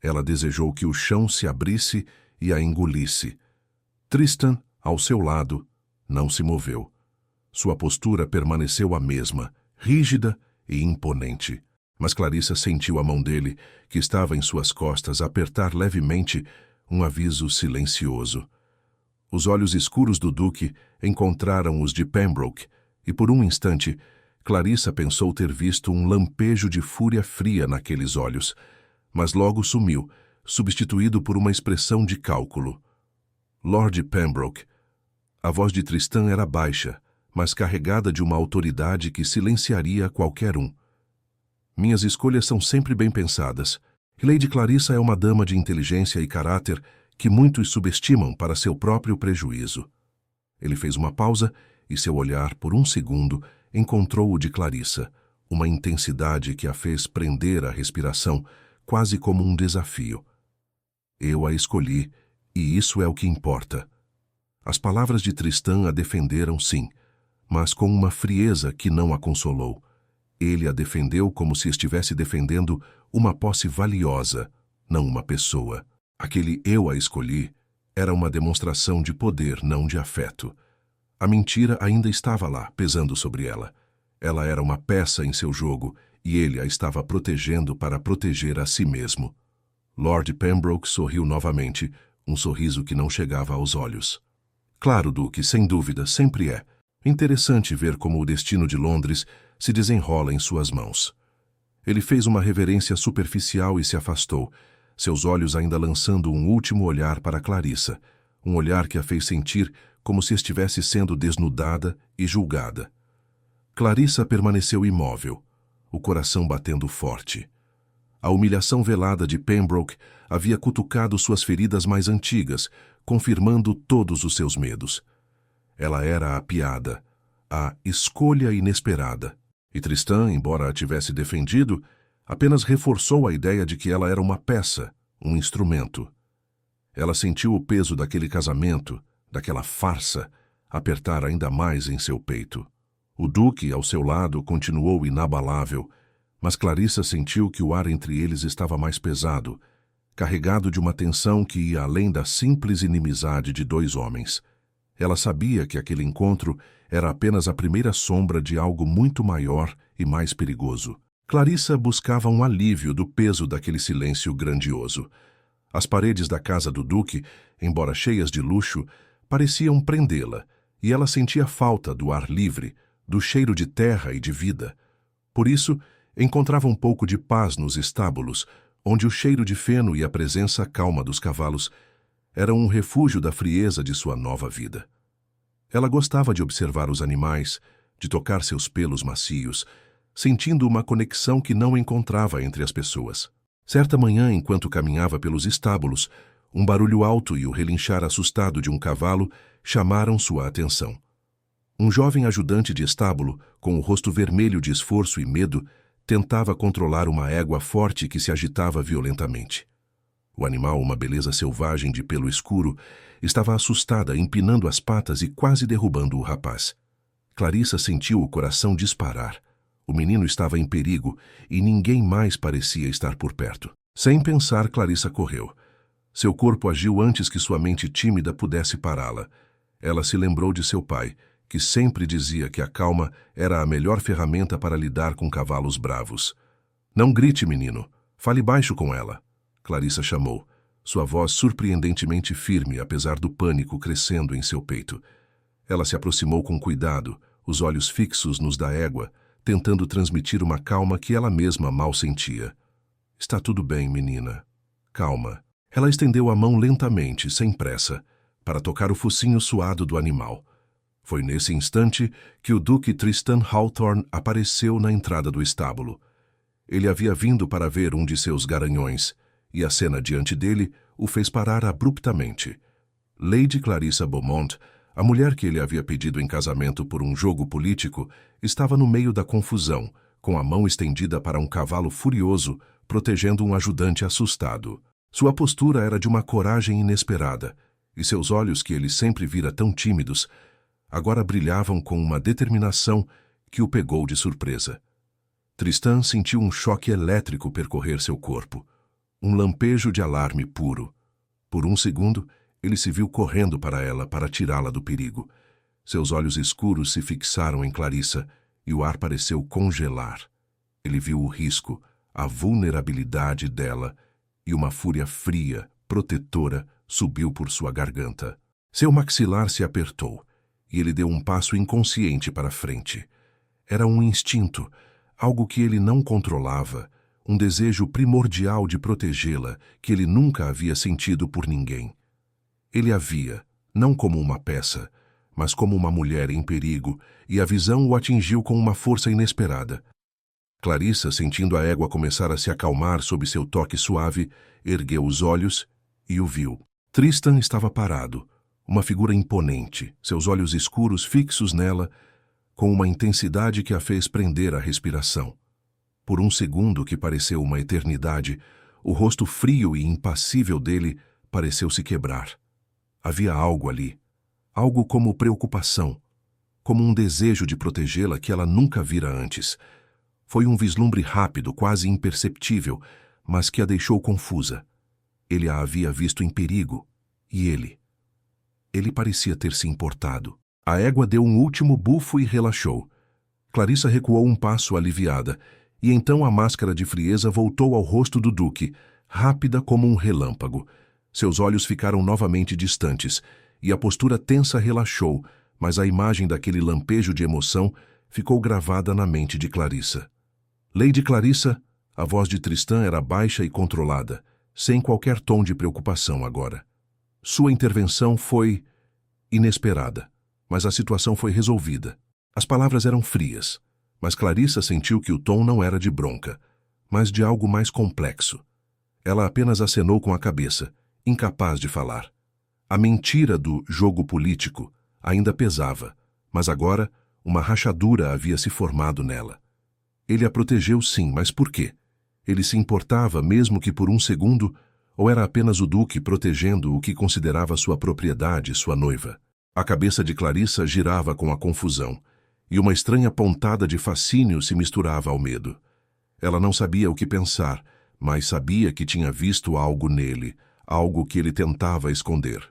[SPEAKER 1] Ela desejou que o chão se abrisse e a engolisse. Tristan, ao seu lado, não se moveu. Sua postura permaneceu a mesma, rígida e imponente. Mas Clarissa sentiu a mão dele, que estava em suas costas, apertar levemente um aviso silencioso. Os olhos escuros do Duque encontraram os de Pembroke, e por um instante, Clarissa pensou ter visto um lampejo de fúria fria naqueles olhos, mas logo sumiu, substituído por uma expressão de cálculo. Lord Pembroke. A voz de Tristan era baixa, mas carregada de uma autoridade que silenciaria qualquer um. Minhas escolhas são sempre bem pensadas. Lady Clarissa é uma dama de inteligência e caráter que muitos subestimam para seu próprio prejuízo. Ele fez uma pausa e seu olhar, por um segundo, encontrou o de Clarissa, uma intensidade que a fez prender a respiração, quase como um desafio. Eu a escolhi, e isso é o que importa. As palavras de Tristan a defenderam, sim, mas com uma frieza que não a consolou. Ele a defendeu como se estivesse defendendo uma posse valiosa, não uma pessoa. Aquele eu a escolhi era uma demonstração de poder, não de afeto. A mentira ainda estava lá, pesando sobre ela. Ela era uma peça em seu jogo, e ele a estava protegendo para proteger a si mesmo. Lord Pembroke sorriu novamente, um sorriso que não chegava aos olhos. Claro, Duque, sem dúvida, sempre é. Interessante ver como o destino de Londres se desenrola em suas mãos. Ele fez uma reverência superficial e se afastou, seus olhos ainda lançando um último olhar para Clarissa, um olhar que a fez sentir como se estivesse sendo desnudada e julgada. Clarissa permaneceu imóvel, o coração batendo forte. A humilhação velada de Pembroke havia cutucado suas feridas mais antigas, confirmando todos os seus medos. Ela era a piada, a escolha inesperada. E Tristan, embora a tivesse defendido, apenas reforçou a ideia de que ela era uma peça, um instrumento. Ela sentiu o peso daquele casamento, daquela farsa, apertar ainda mais em seu peito. O Duque, ao seu lado, continuou inabalável, mas Clarissa sentiu que o ar entre eles estava mais pesado, carregado de uma tensão que ia além da simples inimizade de dois homens. Ela sabia que aquele encontro era apenas a primeira sombra de algo muito maior e mais perigoso. Clarissa buscava um alívio do peso daquele silêncio grandioso. As paredes da casa do Duque, embora cheias de luxo, pareciam prendê-la, e ela sentia falta do ar livre, do cheiro de terra e de vida. Por isso, encontrava um pouco de paz nos estábulos, onde o cheiro de feno e a presença calma dos cavalos eram um refúgio da frieza de sua nova vida. Ela gostava de observar os animais, de tocar seus pelos macios, sentindo uma conexão que não encontrava entre as pessoas. Certa manhã, enquanto caminhava pelos estábulos, um barulho alto e o relinchar assustado de um cavalo chamaram sua atenção. Um jovem ajudante de estábulo, com o rosto vermelho de esforço e medo, tentava controlar uma égua forte que se agitava violentamente. O animal, uma beleza selvagem de pelo escuro, estava assustada, empinando as patas e quase derrubando o rapaz. Clarissa sentiu o coração disparar. O menino estava em perigo e ninguém mais parecia estar por perto. Sem pensar, Clarissa correu. Seu corpo agiu antes que sua mente tímida pudesse pará-la. Ela se lembrou de seu pai, que sempre dizia que a calma era a melhor ferramenta para lidar com cavalos bravos. Não grite, menino. Fale baixo com ela, Clarissa chamou, sua voz surpreendentemente firme, apesar do pânico crescendo em seu peito. Ela se aproximou com cuidado, os olhos fixos nos da égua, tentando transmitir uma calma que ela mesma mal sentia. Está tudo bem, menina. Calma. Ela estendeu a mão lentamente, sem pressa, para tocar o focinho suado do animal. Foi nesse instante que o Duque Tristan Hawthorne apareceu na entrada do estábulo. Ele havia vindo para ver um de seus garanhões, e a cena diante dele o fez parar abruptamente. Lady Clarissa Beaumont, a mulher que ele havia pedido em casamento por um jogo político, estava no meio da confusão, com a mão estendida para um cavalo furioso, protegendo um ajudante assustado. Sua postura era de uma coragem inesperada, e seus olhos, que ele sempre vira tão tímidos, agora brilhavam com uma determinação que o pegou de surpresa. Tristan sentiu um choque elétrico percorrer seu corpo, um lampejo de alarme puro. Por um segundo, ele se viu correndo para ela para tirá-la do perigo. Seus olhos escuros se fixaram em Clarissa e o ar pareceu congelar. Ele viu o risco, a vulnerabilidade dela, e uma fúria fria, protetora, subiu por sua garganta. Seu maxilar se apertou, e ele deu um passo inconsciente para frente. Era um instinto, algo que ele não controlava, um desejo primordial de protegê-la que ele nunca havia sentido por ninguém. Ele a via, não como uma peça, mas como uma mulher em perigo, e a visão o atingiu com uma força inesperada. Clarissa, sentindo a égua começar a se acalmar sob seu toque suave, ergueu os olhos e o viu. Tristan estava parado, uma figura imponente, seus olhos escuros fixos nela, com uma intensidade que a fez prender a respiração. Por um segundo que pareceu uma eternidade, o rosto frio e impassível dele pareceu se quebrar. Havia algo ali, algo como preocupação, como um desejo de protegê-la que ela nunca vira antes. Foi um vislumbre rápido, quase imperceptível, mas que a deixou confusa. Ele a havia visto em perigo, e ele? Ele parecia ter se importado. A égua deu um último bufo e relaxou. Clarissa recuou um passo aliviada, e então a máscara de frieza voltou ao rosto do Duque, rápida como um relâmpago. Seus olhos ficaram novamente distantes, e a postura tensa relaxou, mas a imagem daquele lampejo de emoção ficou gravada na mente de Clarissa. Lady Clarissa, a voz de Tristan era baixa e controlada, sem qualquer tom de preocupação agora. Sua intervenção foi inesperada, mas a situação foi resolvida. As palavras eram frias, mas Clarissa sentiu que o tom não era de bronca, mas de algo mais complexo. Ela apenas acenou com a cabeça, incapaz de falar. A mentira do jogo político ainda pesava, mas agora uma rachadura havia se formado nela. Ele a protegeu sim, mas por quê? Ele se importava, mesmo que por um segundo, ou era apenas o Duque protegendo o que considerava sua propriedade, sua noiva? A cabeça de Clarissa girava com a confusão, e uma estranha pontada de fascínio se misturava ao medo. Ela não sabia o que pensar, mas sabia que tinha visto algo nele, algo que ele tentava esconder.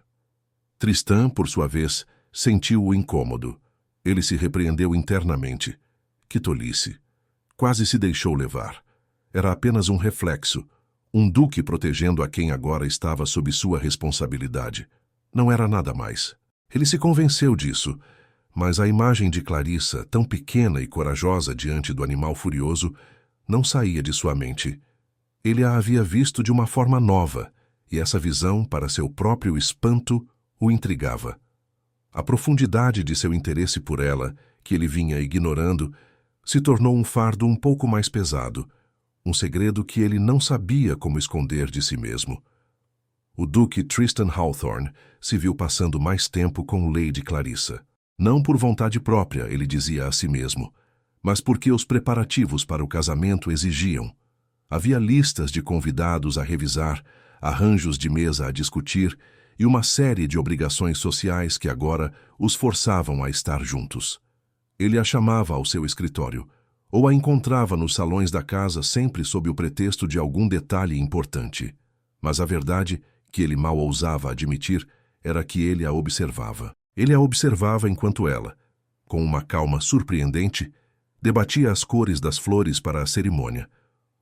[SPEAKER 1] Tristan, por sua vez, sentiu o incômodo. Ele se repreendeu internamente. Que tolice! Quase se deixou levar. Era apenas um reflexo, um duque protegendo a quem agora estava sob sua responsabilidade. Não era nada mais. Ele se convenceu disso, mas a imagem de Clarissa, tão pequena e corajosa diante do animal furioso, não saía de sua mente. Ele a havia visto de uma forma nova, e essa visão, para seu próprio espanto, o intrigava. A profundidade de seu interesse por ela, que ele vinha ignorando, se tornou um fardo um pouco mais pesado, um segredo que ele não sabia como esconder de si mesmo. O Duque Tristan Hawthorne se viu passando mais tempo com Lady Clarissa. Não por vontade própria, ele dizia a si mesmo, mas porque os preparativos para o casamento exigiam. Havia listas de convidados a revisar, arranjos de mesa a discutir e uma série de obrigações sociais que agora os forçavam a estar juntos. Ele a chamava ao seu escritório, ou a encontrava nos salões da casa sempre sob o pretexto de algum detalhe importante. Mas a verdade, que ele mal ousava admitir, era que ele a observava. Ele a observava enquanto ela, Com uma calma surpreendente, debatia as cores das flores para a cerimônia,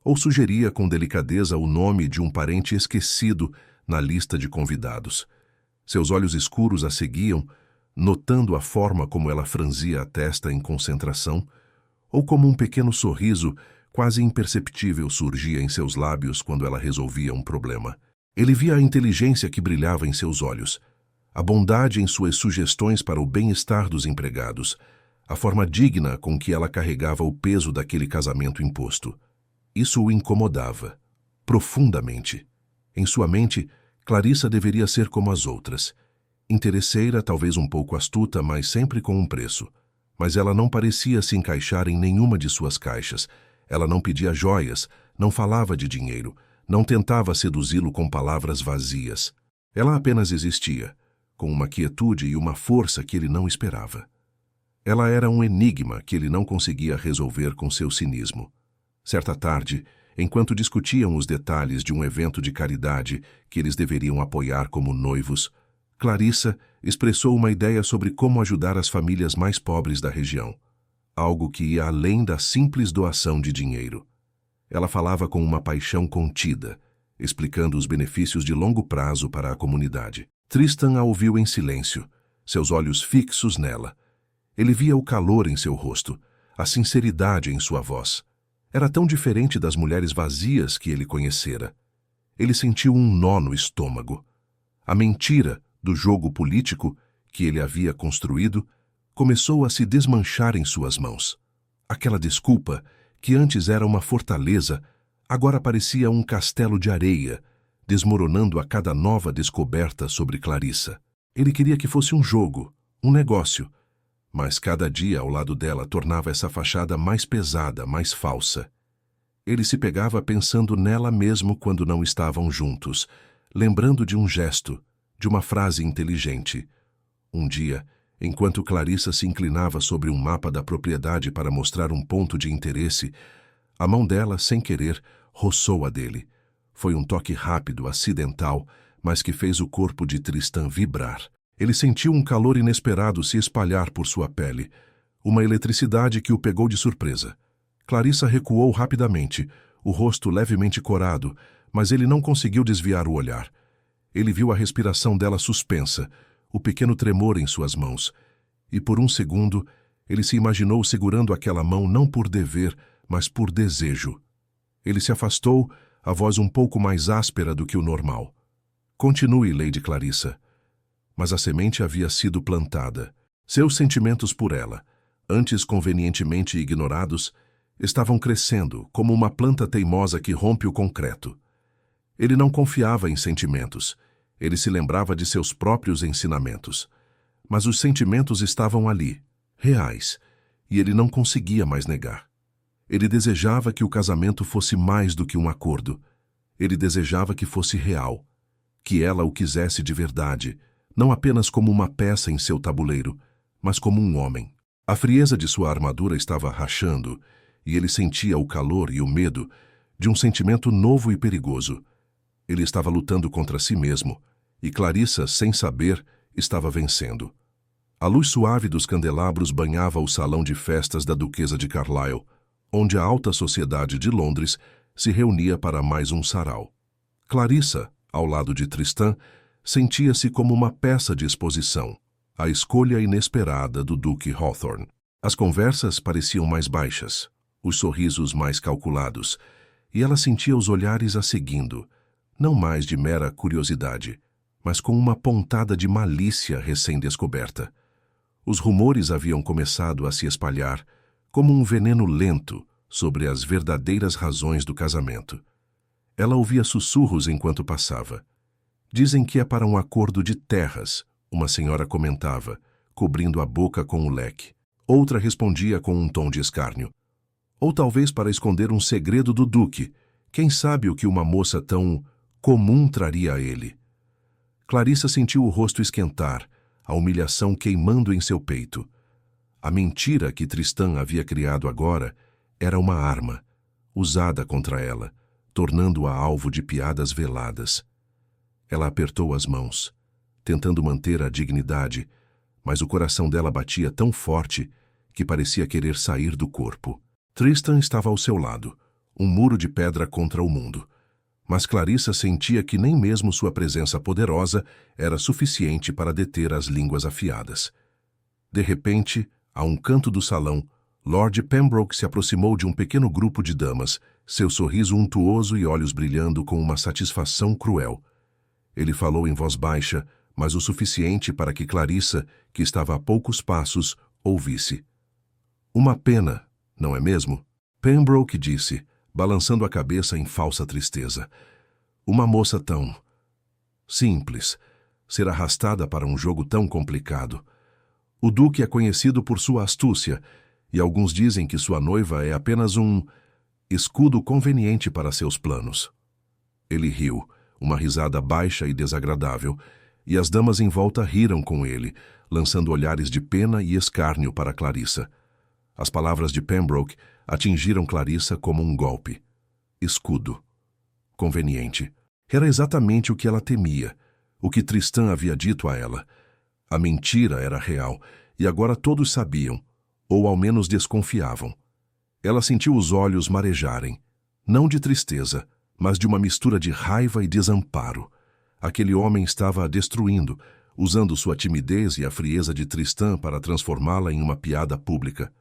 [SPEAKER 1] ou sugeria com delicadeza o nome de um parente esquecido na lista de convidados. Seus olhos escuros a seguiam, notando a forma como ela franzia a testa em concentração, ou como um pequeno sorriso quase imperceptível surgia em seus lábios quando ela resolvia um problema. Ele via a inteligência que brilhava em seus olhos, a bondade em suas sugestões para o bem-estar dos empregados, a forma digna com que ela carregava o peso daquele casamento imposto. Isso o incomodava, profundamente. Em sua mente, Clarissa deveria ser como as outras. Interesseira, talvez um pouco astuta, mas sempre com um preço. Mas ela não parecia se encaixar em nenhuma de suas caixas. Ela não pedia joias, não falava de dinheiro, não tentava seduzi-lo com palavras vazias. Ela apenas existia, com uma quietude e uma força que ele não esperava. Ela era um enigma que ele não conseguia resolver com seu cinismo. Certa tarde, enquanto discutiam os detalhes de um evento de caridade que eles deveriam apoiar como noivos, Clarissa expressou uma ideia sobre como ajudar as famílias mais pobres da região, algo que ia além da simples doação de dinheiro. Ela falava com uma paixão contida, explicando os benefícios de longo prazo para a comunidade. Tristan a ouviu em silêncio, seus olhos fixos nela. Ele via o calor em seu rosto, a sinceridade em sua voz. Era tão diferente das mulheres vazias que ele conhecera. Ele sentiu um nó no estômago. A mentira do jogo político que ele havia construído começou a se desmanchar em suas mãos. Aquela desculpa, que antes era uma fortaleza, agora parecia um castelo de areia, desmoronando a cada nova descoberta sobre Clarissa. Ele queria que fosse um jogo, um negócio, mas cada dia ao lado dela tornava essa fachada mais pesada, mais falsa. Ele se pegava pensando nela mesmo quando não estavam juntos, lembrando de um gesto, de uma frase inteligente. Um dia, enquanto Clarissa se inclinava sobre um mapa da propriedade para mostrar um ponto de interesse, a mão dela, sem querer, roçou a dele. Foi um toque rápido, acidental, mas que fez o corpo de Tristan vibrar. Ele sentiu um calor inesperado se espalhar por sua pele, uma eletricidade que o pegou de surpresa. Clarissa recuou rapidamente, o rosto levemente corado, mas ele não conseguiu desviar o olhar. Ele viu a respiração dela suspensa, o pequeno tremor em suas mãos, e por um segundo ele se imaginou segurando aquela mão não por dever, mas por desejo. Ele se afastou, a voz um pouco mais áspera do que o normal. Continue, Lady Clarissa. Mas a semente havia sido plantada. Seus sentimentos por ela, antes convenientemente ignorados, estavam crescendo como uma planta teimosa que rompe o concreto. Ele não confiava em sentimentos. Ele se lembrava de seus próprios ensinamentos. Mas os sentimentos estavam ali, reais, e ele não conseguia mais negar. Ele desejava que o casamento fosse mais do que um acordo. Ele desejava que fosse real, que ela o quisesse de verdade, não apenas como uma peça em seu tabuleiro, mas como um homem. A frieza de sua armadura estava rachando, e ele sentia o calor e o medo de um sentimento novo e perigoso. Ele estava lutando contra si mesmo, e Clarissa, sem saber, estava vencendo. A luz suave dos candelabros banhava o salão de festas da Duquesa de Carlisle, onde a alta sociedade de Londres se reunia para mais um sarau. Clarissa, ao lado de Tristan, sentia-se como uma peça de exposição, a escolha inesperada do Duque Hawthorne. As conversas pareciam mais baixas, os sorrisos mais calculados, e ela sentia os olhares a seguindo, não mais de mera curiosidade, mas com uma pontada de malícia recém-descoberta. Os rumores haviam começado a se espalhar, como um veneno lento, sobre as verdadeiras razões do casamento. Ela ouvia sussurros enquanto passava. Dizem que é para um acordo de terras, uma senhora comentava, cobrindo a boca com o leque. Outra respondia com um tom de escárnio. Ou talvez para esconder um segredo do duque. Quem sabe o que uma moça tão comum traria a ele? Clarissa sentiu o rosto esquentar, a humilhação queimando em seu peito. A mentira que Tristan havia criado agora era uma arma, usada contra ela, tornando-a alvo de piadas veladas. Ela apertou as mãos, tentando manter a dignidade, mas o coração dela batia tão forte que parecia querer sair do corpo. Tristan estava ao seu lado, um muro de pedra contra o mundo. Mas Clarissa sentia que nem mesmo sua presença poderosa era suficiente para deter as línguas afiadas. De repente, a um canto do salão, Lord Pembroke se aproximou de um pequeno grupo de damas, seu sorriso untuoso e olhos brilhando com uma satisfação cruel. Ele falou em voz baixa, mas o suficiente para que Clarissa, que estava a poucos passos, ouvisse. Uma pena, não é mesmo? Pembroke disse, balançando a cabeça em falsa tristeza. Uma moça tão simples ser arrastada para um jogo tão complicado. O duque é conhecido por sua astúcia, e alguns dizem que sua noiva é apenas um escudo conveniente para seus planos. Ele riu, uma risada baixa e desagradável, e as damas em volta riram com ele, lançando olhares de pena e escárnio para Clarissa. As palavras de Pembroke atingiram Clarissa como um golpe. Escudo. Conveniente. Era exatamente o que ela temia, o que Tristan havia dito a ela. A mentira era real, e agora todos sabiam, ou ao menos desconfiavam. Ela sentiu os olhos marejarem, não de tristeza, mas de uma mistura de raiva e desamparo. Aquele homem estava a destruindo, usando sua timidez e a frieza de Tristan para transformá-la em uma piada pública.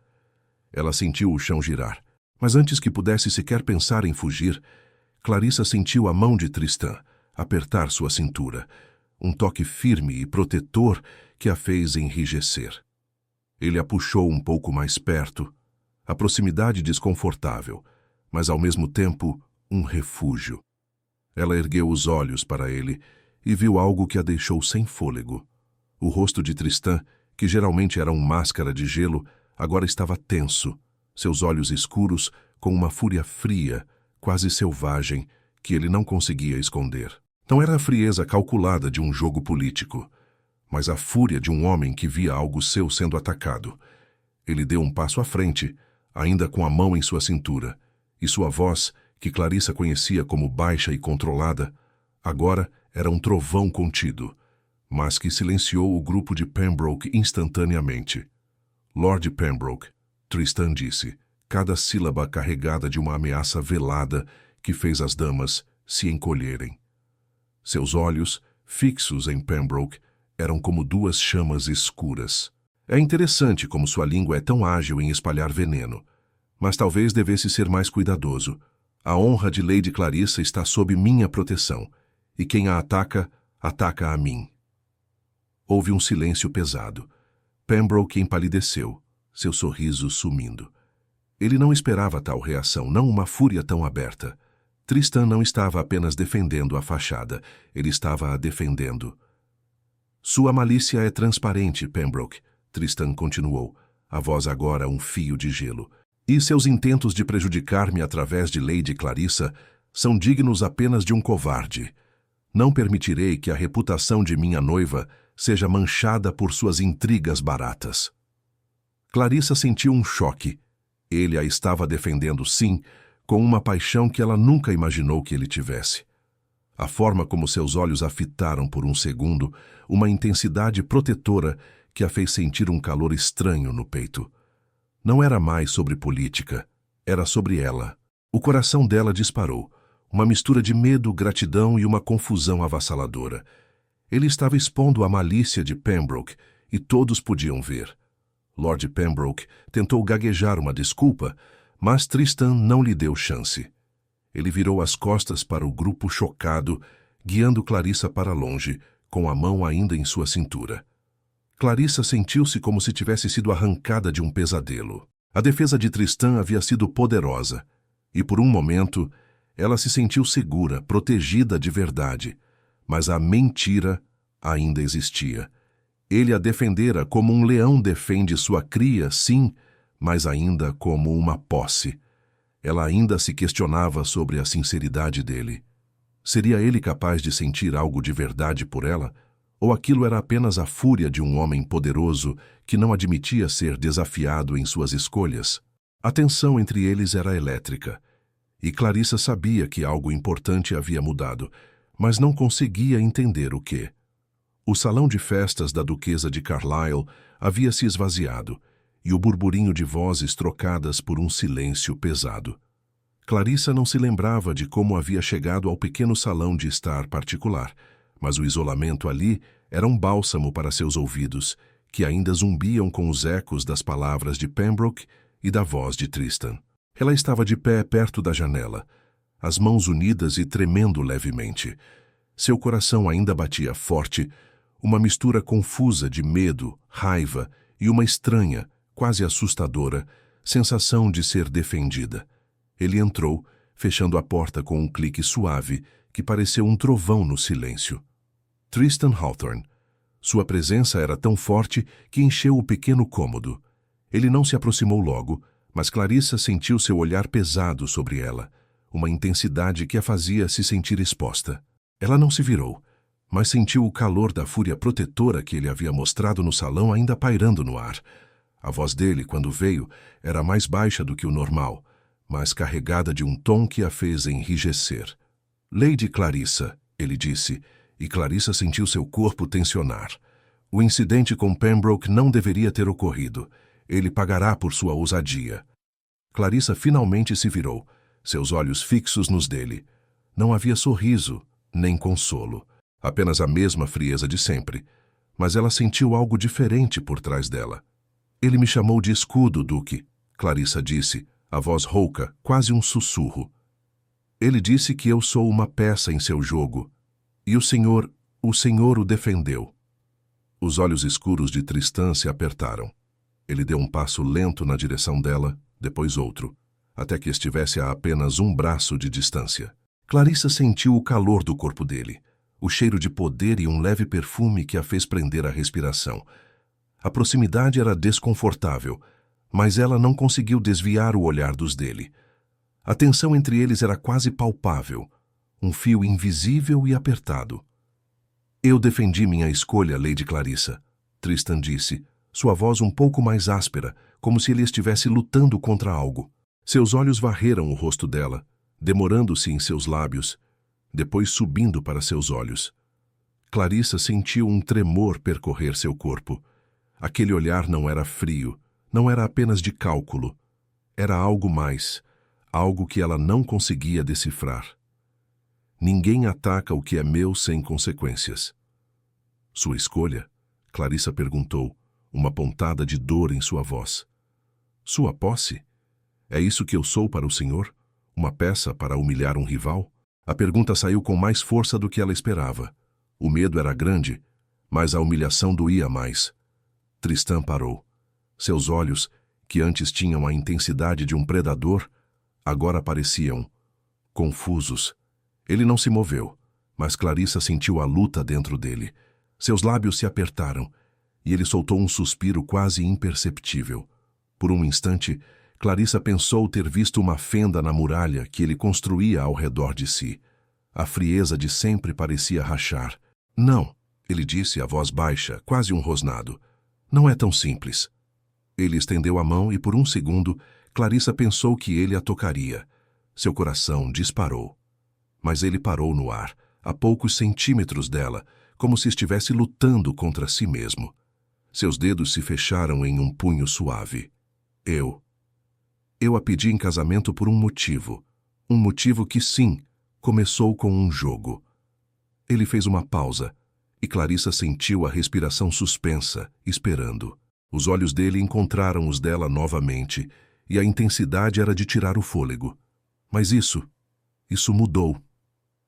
[SPEAKER 1] Ela sentiu o chão girar, mas antes que pudesse sequer pensar em fugir, Clarissa sentiu a mão de Tristan apertar sua cintura, um toque firme e protetor que a fez enrijecer. Ele a puxou um pouco mais perto, a proximidade desconfortável, mas ao mesmo tempo um refúgio. Ela ergueu os olhos para ele e viu algo que a deixou sem fôlego. O rosto de Tristan, que geralmente era uma máscara de gelo, agora estava tenso, seus olhos escuros com uma fúria fria, quase selvagem, que ele não conseguia esconder. Não era a frieza calculada de um jogo político, mas a fúria de um homem que via algo seu sendo atacado. Ele deu um passo à frente, ainda com a mão em sua cintura, e sua voz, que Clarissa conhecia como baixa e controlada, agora era um trovão contido, mas que silenciou o grupo de Pembroke instantaneamente. Lord Pembroke, Tristan disse, cada sílaba carregada de uma ameaça velada que fez as damas se encolherem. Seus olhos, fixos em Pembroke, eram como duas chamas escuras. É interessante como sua língua é tão ágil em espalhar veneno, mas talvez devesse ser mais cuidadoso. A honra de Lady Clarissa está sob minha proteção, e quem a ataca, ataca a mim. Houve um silêncio pesado. Pembroke empalideceu, seu sorriso sumindo. Ele não esperava tal reação, não uma fúria tão aberta. Tristan não estava apenas defendendo a fachada, ele estava a defendendo. Sua malícia é transparente, Pembroke, Tristan continuou, a voz agora um fio de gelo. E seus intentos de prejudicar-me através de Lady Clarissa são dignos apenas de um covarde. Não permitirei que a reputação de minha noiva seja manchada por suas intrigas baratas. Clarissa sentiu um choque. Ele a estava defendendo, sim, com uma paixão que ela nunca imaginou que ele tivesse. A forma como seus olhos a fitaram por um segundo, uma intensidade protetora que a fez sentir um calor estranho no peito. Não era mais sobre política, era sobre ela. O coração dela disparou, uma mistura de medo, gratidão e uma confusão avassaladora. Ele estava expondo a malícia de Pembroke e todos podiam ver. Lord Pembroke tentou gaguejar uma desculpa, mas Tristan não lhe deu chance. Ele virou as costas para o grupo chocado, guiando Clarissa para longe, com a mão ainda em sua cintura. Clarissa sentiu-se como se tivesse sido arrancada de um pesadelo. A defesa de Tristan havia sido poderosa, e por um momento ela se sentiu segura, protegida de verdade, mas a mentira ainda existia. Ele a defendera como um leão defende sua cria, sim, mas ainda como uma posse. Ela ainda se questionava sobre a sinceridade dele. Seria ele capaz de sentir algo de verdade por ela? Ou aquilo era apenas a fúria de um homem poderoso que não admitia ser desafiado em suas escolhas? A tensão entre eles era elétrica, e Clarissa sabia que algo importante havia mudado, mas não conseguia entender o quê. O salão de festas da Duquesa de Carlisle havia se esvaziado, e o burburinho de vozes trocadas por um silêncio pesado. Clarissa não se lembrava de como havia chegado ao pequeno salão de estar particular, mas o isolamento ali era um bálsamo para seus ouvidos, que ainda zumbiam com os ecos das palavras de Pembroke e da voz de Tristan. Ela estava de pé perto da janela, as mãos unidas e tremendo levemente. Seu coração ainda batia forte, uma mistura confusa de medo, raiva e uma estranha, quase assustadora, sensação de ser defendida. Ele entrou, fechando a porta com um clique suave que pareceu um trovão no silêncio. Tristan Hawthorne. Sua presença era tão forte que encheu o pequeno cômodo. Ele não se aproximou logo, mas Clarissa sentiu seu olhar pesado sobre ela, uma intensidade que a fazia se sentir exposta. Ela não se virou, mas sentiu o calor da fúria protetora que ele havia mostrado no salão ainda pairando no ar. A voz dele, quando veio, era mais baixa do que o normal, mas carregada de um tom que a fez enrijecer. "Lady Clarissa", ele disse, e Clarissa sentiu seu corpo tensionar. O incidente com Pembroke não deveria ter ocorrido. Ele pagará por sua ousadia. Clarissa finalmente se virou, seus olhos fixos nos dele. Não havia sorriso, nem consolo, apenas a mesma frieza de sempre. Mas ela sentiu algo diferente por trás dela. "Ele me chamou de escudo, Duque", Clarissa disse, a voz rouca, quase um sussurro. "Ele disse que eu sou uma peça em seu jogo. E o senhor o defendeu." Os olhos escuros de Tristan se apertaram. Ele deu um passo lento na direção dela, depois outro, até que estivesse a apenas um braço de distância. Clarissa sentiu o calor do corpo dele, o cheiro de poder e um leve perfume que a fez prender a respiração. A proximidade era desconfortável, mas ela não conseguiu desviar o olhar dos dele. A tensão entre eles era quase palpável, um fio invisível e apertado. "Eu defendi minha escolha, Lady Clarissa", Tristan disse, sua voz um pouco mais áspera, como se ele estivesse lutando contra algo. Seus olhos varreram o rosto dela, demorando-se em seus lábios, depois subindo para seus olhos. Clarissa sentiu um tremor percorrer seu corpo. Aquele olhar não era frio, não era apenas de cálculo. Era algo mais, algo que ela não conseguia decifrar. "Ninguém ataca o que é meu sem consequências." "Sua escolha?", Clarissa perguntou, uma pontada de dor em sua voz. "Sua posse? É isso que eu sou para o senhor? Uma peça para humilhar um rival?" A pergunta saiu com mais força do que ela esperava. O medo era grande, mas a humilhação doía mais. Tristan parou. Seus olhos, que antes tinham a intensidade de um predador, agora pareciam confusos. Ele não se moveu, mas Clarissa sentiu a luta dentro dele. Seus lábios se apertaram, e ele soltou um suspiro quase imperceptível. Por um instante, Clarissa pensou ter visto uma fenda na muralha que ele construía ao redor de si. A frieza de sempre parecia rachar. "Não", ele disse, a voz baixa, quase um rosnado. "Não é tão simples." Ele estendeu a mão e, por um segundo, Clarissa pensou que ele a tocaria. Seu coração disparou. Mas ele parou no ar, a poucos centímetros dela, como se estivesse lutando contra si mesmo. Seus dedos se fecharam em um punho suave. Eu a pedi em casamento por um motivo. Um motivo que, sim, começou com um jogo." Ele fez uma pausa, e Clarissa sentiu a respiração suspensa, esperando. Os olhos dele encontraram os dela novamente, e a intensidade era de tirar o fôlego. Mas isso mudou.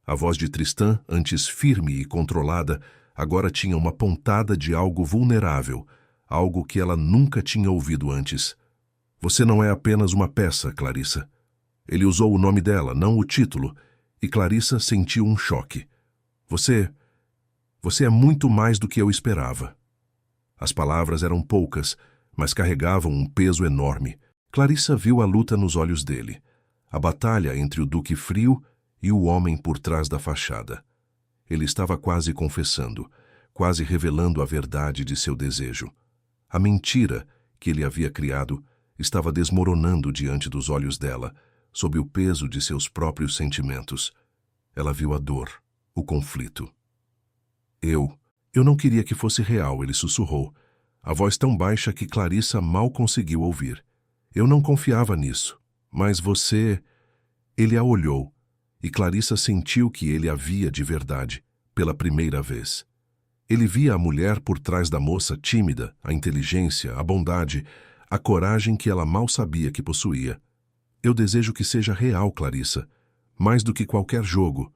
[SPEAKER 1] A voz de Tristan, antes firme e controlada, agora tinha uma pontada de algo vulnerável, algo que ela nunca tinha ouvido antes. "Você não é apenas uma peça, Clarissa." Ele usou o nome dela, não o título, e Clarissa sentiu um choque. Você é muito mais do que eu esperava." As palavras eram poucas, mas carregavam um peso enorme. Clarissa viu a luta nos olhos dele, a batalha entre o Duque frio e o homem por trás da fachada. Ele estava quase confessando, quase revelando a verdade de seu desejo. A mentira que ele havia criado estava desmoronando diante dos olhos dela, sob o peso de seus próprios sentimentos. Ela viu a dor, o conflito. Eu não queria que fosse real, ele sussurrou, a voz tão baixa que Clarissa mal conseguiu ouvir. Eu não confiava nisso. Mas você... Ele a olhou, e Clarissa sentiu que ele a via de verdade, pela primeira vez. Ele via a mulher por trás da moça tímida, a inteligência, a bondade, a coragem que ela mal sabia que possuía. Eu desejo que seja real, Clarissa, mais do que qualquer jogo.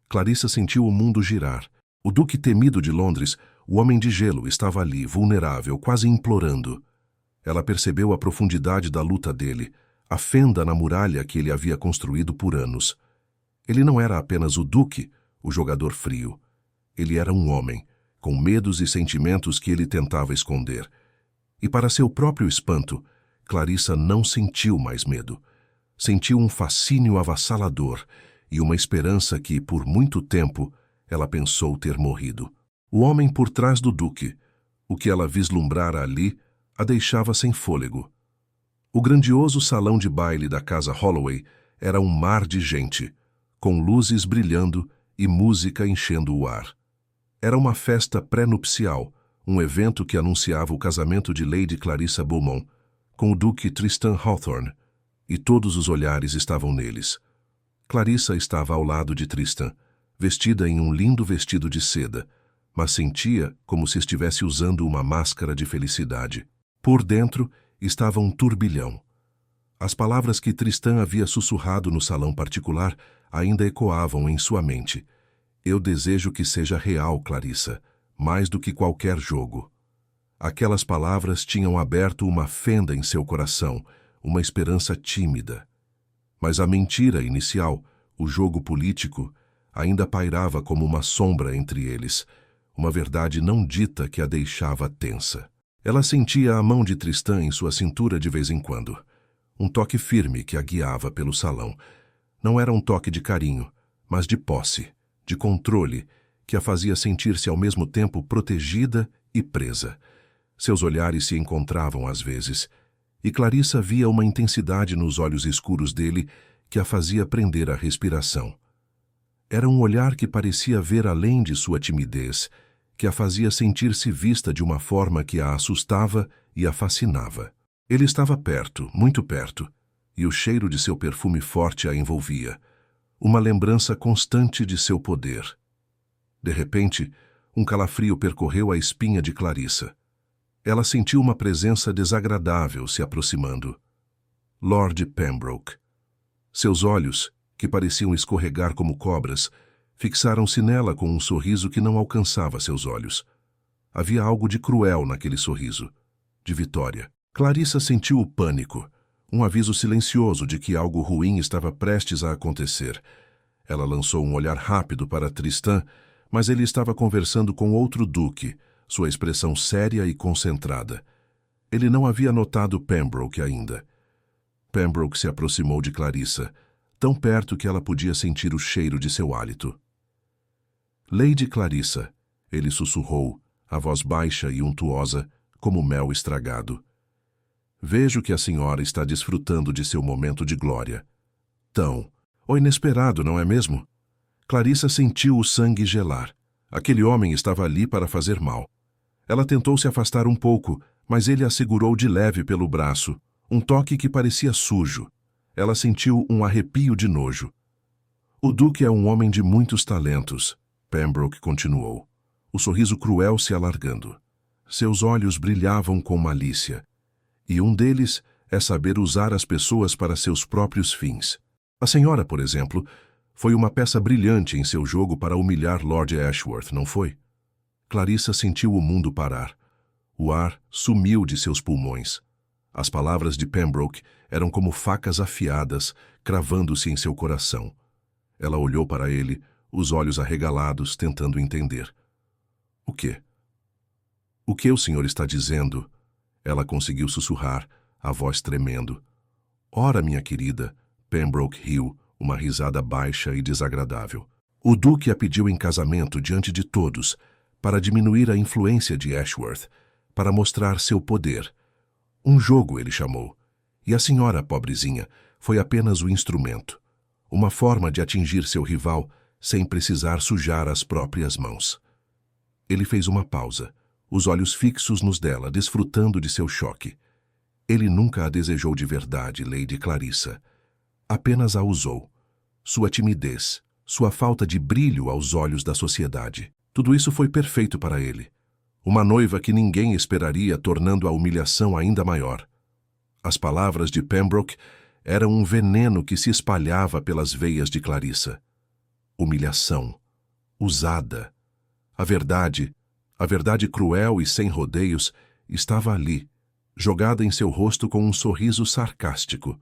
[SPEAKER 1] Clarissa sentiu o mundo girar. O duque temido de Londres, o homem de gelo, estava ali, vulnerável, quase implorando. Ela percebeu a profundidade da luta dele, a fenda na muralha que ele havia construído por anos. Ele não era apenas o duque, o jogador frio. Ele era um homem, com medos e sentimentos que ele tentava esconder. E para seu próprio espanto, Clarissa não sentiu mais medo. Sentiu um fascínio avassalador e uma esperança que, por muito tempo, ela pensou ter morrido. O homem por trás do duque, o que ela vislumbrara ali, a deixava sem fôlego. O grandioso salão de baile da casa Holloway era um mar de gente, com luzes brilhando e música enchendo o ar. Era uma festa pré-nupcial, um evento que anunciava o casamento de Lady Clarissa Beaumont com o duque Tristan Hawthorne, e todos os olhares estavam neles. Clarissa estava ao lado de Tristan, vestida em um lindo vestido de seda, mas sentia como se estivesse usando uma máscara de felicidade. Por dentro estava um turbilhão. As palavras que Tristan havia sussurrado no salão particular ainda ecoavam em sua mente. Eu desejo que seja real, Clarissa, mais do que qualquer jogo. Aquelas palavras tinham aberto uma fenda em seu coração, uma esperança tímida. Mas a mentira inicial, o jogo político, ainda pairava como uma sombra entre eles, uma verdade não dita que a deixava tensa. Ela sentia a mão de Tristan em sua cintura de vez em quando, um toque firme que a guiava pelo salão. Não era um toque de carinho, mas de posse, de controle, que a fazia sentir-se ao mesmo tempo protegida e presa. Seus olhares se encontravam às vezes, e Clarissa via uma intensidade nos olhos escuros dele que a fazia prender a respiração. Era um olhar que parecia ver além de sua timidez, que a fazia sentir-se vista de uma forma que a assustava e a fascinava. Ele estava perto, muito perto, e o cheiro de seu perfume forte a envolvia, uma lembrança constante de seu poder. De repente, um calafrio percorreu a espinha de Clarissa. Ela sentiu uma presença desagradável se aproximando. Lord Pembroke. Seus olhos, que pareciam escorregar como cobras, fixaram-se nela com um sorriso que não alcançava seus olhos. Havia algo de cruel naquele sorriso, de vitória. Clarissa sentiu o pânico, um aviso silencioso de que algo ruim estava prestes a acontecer. Ela lançou um olhar rápido para Tristan, mas ele estava conversando com outro duque, sua expressão séria e concentrada. Ele não havia notado Pembroke ainda. Pembroke se aproximou de Clarissa, tão perto que ela podia sentir o cheiro de seu hálito. Lady Clarissa, ele sussurrou, a voz baixa e untuosa, como mel estragado. Vejo que a senhora está desfrutando de seu momento de glória. Tão, o inesperado, não é mesmo? Clarissa sentiu o sangue gelar. Aquele homem estava ali para fazer mal. Ela tentou se afastar um pouco, mas ele a segurou de leve pelo braço, um toque que parecia sujo. Ela sentiu um arrepio de nojo. O duque é um homem de muitos talentos, Pembroke continuou, o sorriso cruel se alargando. Seus olhos brilhavam com malícia, e um deles é saber usar as pessoas para seus próprios fins. A senhora, por exemplo, foi uma peça brilhante em seu jogo para humilhar Lord Ashworth, não foi? Clarissa sentiu o mundo parar. O ar sumiu de seus pulmões. As palavras de Pembroke eram como facas afiadas, cravando-se em seu coração. Ela olhou para ele, os olhos arregalados, tentando entender. O quê? O que o senhor está dizendo? Ela conseguiu sussurrar, a voz tremendo. Ora, minha querida, Pembroke riu, uma risada baixa e desagradável. O duque a pediu em casamento diante de todos, para diminuir a influência de Ashworth, para mostrar seu poder. Um jogo, ele chamou. E a senhora, pobrezinha, foi apenas o instrumento. Uma forma de atingir seu rival sem precisar sujar as próprias mãos. Ele fez uma pausa, os olhos fixos nos dela, desfrutando de seu choque. Ele nunca a desejou de verdade, Lady Clarissa. Apenas a usou. Sua timidez, sua falta de brilho aos olhos da sociedade. Tudo isso foi perfeito para ele. Uma noiva que ninguém esperaria, tornando a humilhação ainda maior. As palavras de Pembroke eram um veneno que se espalhava pelas veias de Clarissa. Humilhação. Usada. A verdade cruel e sem rodeios, estava ali, jogada em seu rosto com um sorriso sarcástico.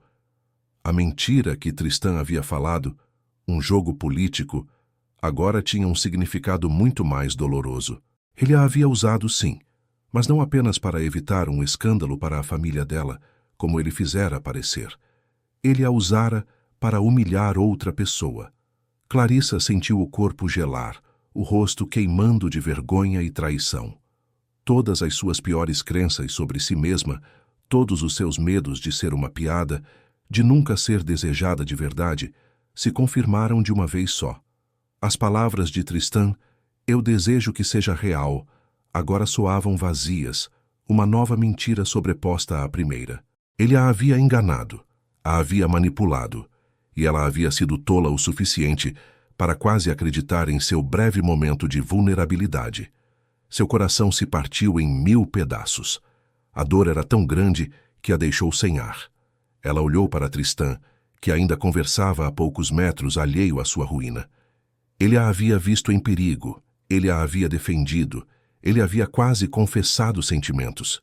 [SPEAKER 1] A mentira que Tristan havia falado, um jogo político, agora tinha um significado muito mais doloroso. Ele a havia usado, sim, mas não apenas para evitar um escândalo para a família dela, como ele fizera parecer. Ele a usara para humilhar outra pessoa. Clarissa sentiu o corpo gelar, o rosto queimando de vergonha e traição. Todas as suas piores crenças sobre si mesma, todos os seus medos de ser uma piada, de nunca ser desejada de verdade, se confirmaram de uma vez só. As palavras de Tristan, "Eu desejo que seja real", agora soavam vazias, uma nova mentira sobreposta à primeira. Ele a havia enganado, a havia manipulado, e ela havia sido tola o suficiente para quase acreditar em seu breve momento de vulnerabilidade. Seu coração se partiu em 1000 pedaços. A dor era tão grande que a deixou sem ar. Ela olhou para Tristan, que ainda conversava a poucos metros alheio à sua ruína. Ele a havia visto em perigo, ele a havia defendido, ele havia quase confessado sentimentos.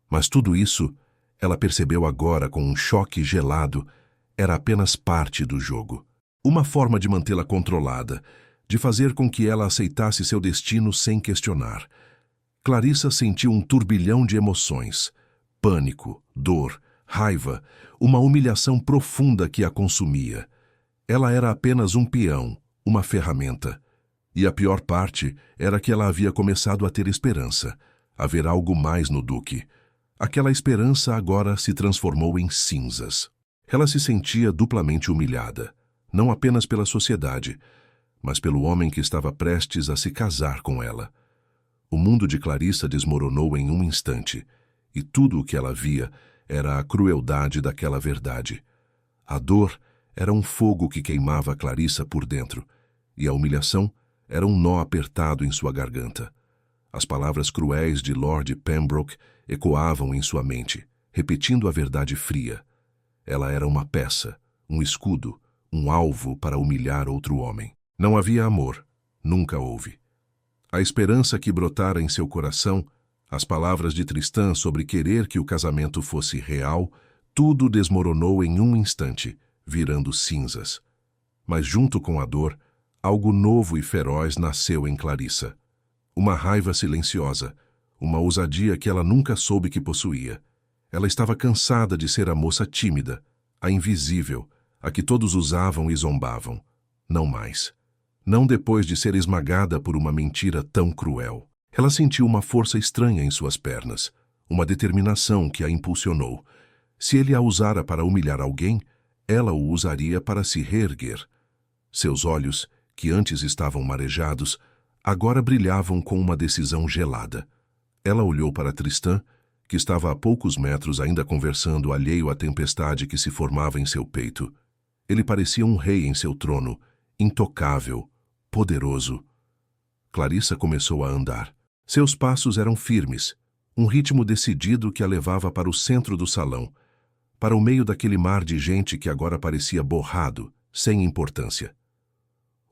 [SPEAKER 1] Mas tudo isso, ela percebeu agora com um choque gelado, era apenas parte do jogo. Uma forma de mantê-la controlada, de fazer com que ela aceitasse seu destino sem questionar. Clarissa sentiu um turbilhão de emoções. Pânico, dor, raiva, uma humilhação profunda que a consumia. Ela era apenas um peão, uma ferramenta. E a pior parte era que ela havia começado a ter esperança. Haver algo mais no Duque. Aquela esperança agora se transformou em cinzas. Ela se sentia duplamente humilhada, não apenas pela sociedade, mas pelo homem que estava prestes a se casar com ela. O mundo de Clarissa desmoronou em um instante, e tudo o que ela via era a crueldade daquela verdade. A dor era um fogo que queimava Clarissa por dentro, e a humilhação era um nó apertado em sua garganta. As palavras cruéis de Lord Pembroke ecoavam em sua mente, repetindo a verdade fria. Ela era uma peça, um escudo, um alvo para humilhar outro homem. Não havia amor, nunca houve. A esperança que brotara em seu coração, as palavras de Tristan sobre querer que o casamento fosse real, tudo desmoronou em um instante, virando cinzas. Mas junto com a dor, algo novo e feroz nasceu em Clarissa. Uma raiva silenciosa, uma ousadia que ela nunca soube que possuía. Ela estava cansada de ser a moça tímida, a invisível, a que todos usavam e zombavam. Não mais. Não depois de ser esmagada por uma mentira tão cruel. Ela sentiu uma força estranha em suas pernas, uma determinação que a impulsionou. Se ele a usara para humilhar alguém, ela o usaria para se reerguer. Seus olhos, que antes estavam marejados, agora brilhavam com uma decisão gelada. Ela olhou para Tristan, que estava a poucos metros ainda conversando alheio à tempestade que se formava em seu peito. Ele parecia um rei em seu trono, intocável, poderoso. Clarissa começou a andar. Seus passos eram firmes, um ritmo decidido que a levava para o centro do salão, para o meio daquele mar de gente que agora parecia borrado, sem importância.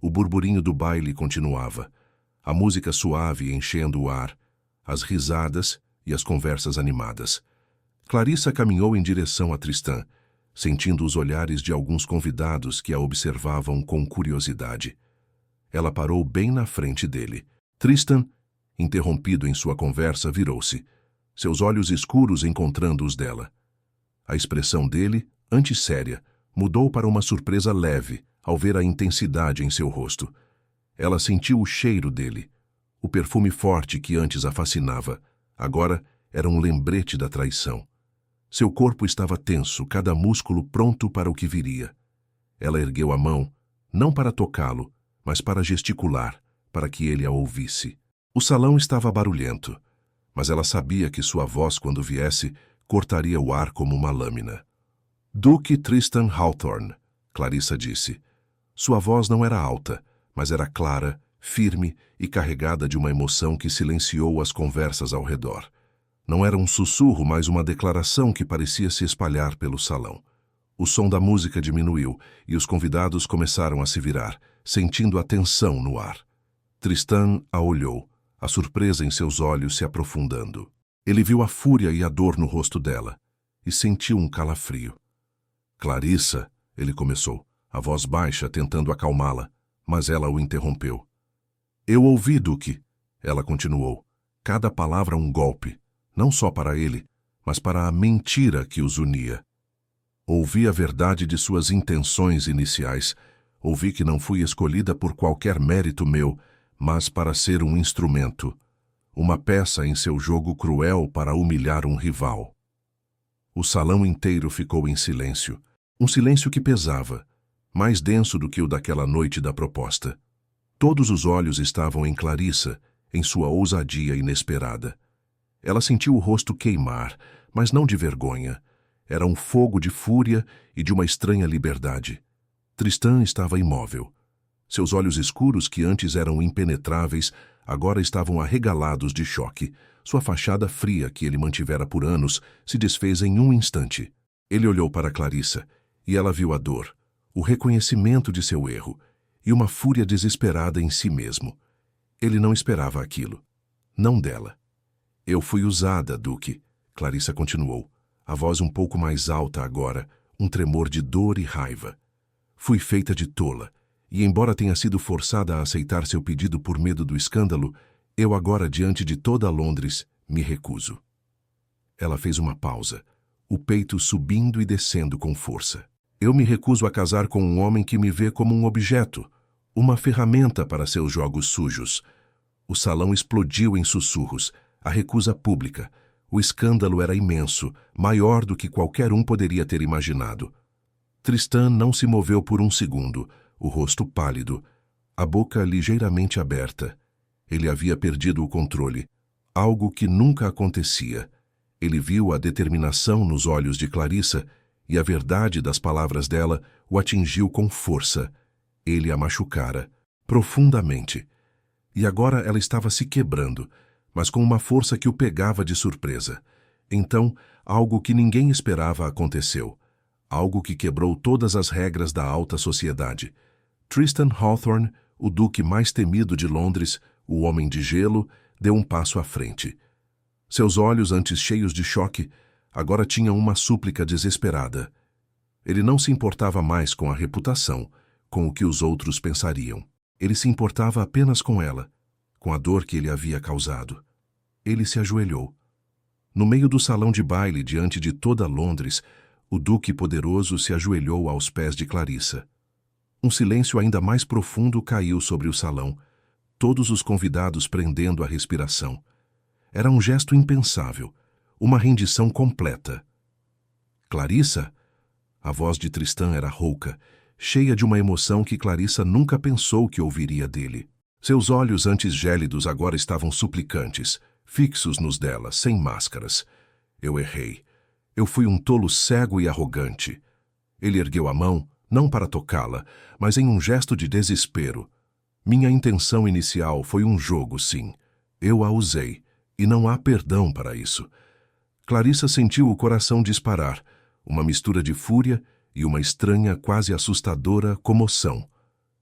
[SPEAKER 1] O burburinho do baile continuava, a música suave enchendo o ar, as risadas e as conversas animadas. Clarissa caminhou em direção a Tristan, sentindo os olhares de alguns convidados que a observavam com curiosidade. Ela parou bem na frente dele. Tristan, interrompido em sua conversa, virou-se, seus olhos escuros encontrando os dela. A expressão dele, antes séria, mudou para uma surpresa leve ao ver a intensidade em seu rosto. Ela sentiu o cheiro dele. O perfume forte que antes a fascinava, agora era um lembrete da traição. Seu corpo estava tenso, cada músculo pronto para o que viria. Ela ergueu a mão, não para tocá-lo, mas para gesticular, para que ele a ouvisse. O salão estava barulhento, mas ela sabia que sua voz, quando viesse, cortaria o ar como uma lâmina. Duque Tristan Hawthorne, Clarissa disse. Sua voz não era alta, mas era clara, firme e carregada de uma emoção que silenciou as conversas ao redor. Não era um sussurro, mas uma declaração que parecia se espalhar pelo salão. O som da música diminuiu e os convidados começaram a se virar, sentindo a tensão no ar. Tristan a olhou, a surpresa em seus olhos se aprofundando. Ele viu a fúria e a dor no rosto dela e sentiu um calafrio. Clarissa, ele começou, a voz baixa tentando acalmá-la, mas ela o interrompeu. Eu ouvi, Duque, ela continuou, cada palavra um golpe, não só para ele, mas para a mentira que os unia. Ouvi a verdade de suas intenções iniciais, ouvi que não fui escolhida por qualquer mérito meu, mas para ser um instrumento, uma peça em seu jogo cruel para humilhar um rival. O salão inteiro ficou em silêncio, um silêncio que pesava, mais denso do que o daquela noite da proposta. Todos os olhos estavam em Clarissa, em sua ousadia inesperada. Ela sentiu o rosto queimar, mas não de vergonha. Era um fogo de fúria e de uma estranha liberdade. Tristan estava imóvel. Seus olhos escuros, que antes eram impenetráveis, agora estavam arregalados de choque. Sua fachada fria, que ele mantivera por anos, se desfez em um instante. Ele olhou para Clarissa, e ela viu a dor, o reconhecimento de seu erro, e uma fúria desesperada em si mesmo. Ele não esperava aquilo. Não dela. Eu fui usada, Duque, Clarissa continuou, a voz um pouco mais alta agora, um tremor de dor e raiva. Fui feita de tola, e embora tenha sido forçada a aceitar seu pedido por medo do escândalo, eu agora, diante de toda Londres, me recuso. Ela fez uma pausa, o peito subindo e descendo com força. Eu me recuso a casar com um homem que me vê como um objeto, uma ferramenta para seus jogos sujos. O salão explodiu em sussurros, a recusa pública. O escândalo era imenso, maior do que qualquer um poderia ter imaginado. Tristan não se moveu por um segundo, o rosto pálido, a boca ligeiramente aberta. Ele havia perdido o controle, algo que nunca acontecia. Ele viu a determinação nos olhos de Clarissa e a verdade das palavras dela o atingiu com força. Ele a machucara, profundamente. E agora ela estava se quebrando, mas com uma força que o pegava de surpresa. Então, algo que ninguém esperava aconteceu. Algo que quebrou todas as regras da alta sociedade. Tristan Hawthorne, o duque mais temido de Londres, o homem de gelo, deu um passo à frente. Seus olhos, antes cheios de choque, agora tinham uma súplica desesperada. Ele não se importava mais com a reputação, com o que os outros pensariam. Ele se importava apenas com ela, com a dor que ele havia causado. Ele se ajoelhou. No meio do salão de baile, diante de toda Londres, o duque poderoso se ajoelhou aos pés de Clarissa. Um silêncio ainda mais profundo caiu sobre o salão, todos os convidados prendendo a respiração. Era um gesto impensável, uma rendição completa. Clarissa? A voz de Tristan era rouca, cheia de uma emoção que Clarissa nunca pensou que ouviria dele. Seus olhos antes gélidos agora estavam suplicantes, fixos nos dela, sem máscaras. Eu errei. Eu fui um tolo cego e arrogante. Ele ergueu a mão, não para tocá-la, mas em um gesto de desespero. Minha intenção inicial foi um jogo, sim. Eu a usei, e não há perdão para isso. Clarissa sentiu o coração disparar, uma mistura de fúria e uma estranha, quase assustadora comoção.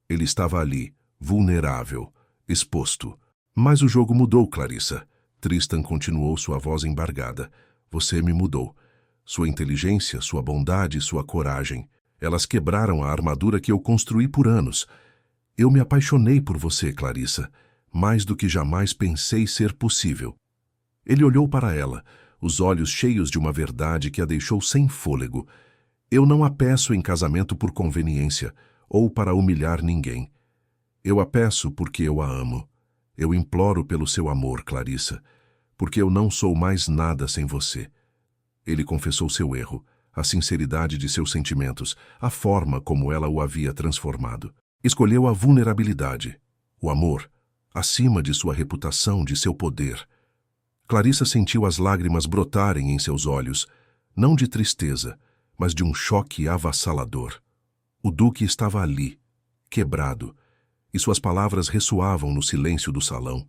[SPEAKER 1] Ele estava ali, vulnerável, exposto. Mas o jogo mudou, Clarissa. Tristan continuou, sua voz embargada. Você me mudou. Sua inteligência, sua bondade, sua coragem. Elas quebraram a armadura que eu construí por anos. Eu me apaixonei por você, Clarissa, mais do que jamais pensei ser possível. Ele olhou para ela, os olhos cheios de uma verdade que a deixou sem fôlego. Eu não a peço em casamento por conveniência, ou para humilhar ninguém. Eu a peço porque eu a amo. Eu imploro pelo seu amor, Clarissa, porque eu não sou mais nada sem você. Ele confessou seu erro, a sinceridade de seus sentimentos, a forma como ela o havia transformado. Escolheu a vulnerabilidade, o amor, acima de sua reputação, de seu poder. Clarissa sentiu as lágrimas brotarem em seus olhos, não de tristeza, mas de um choque avassalador. O Duque estava ali, quebrado, e suas palavras ressoavam no silêncio do salão,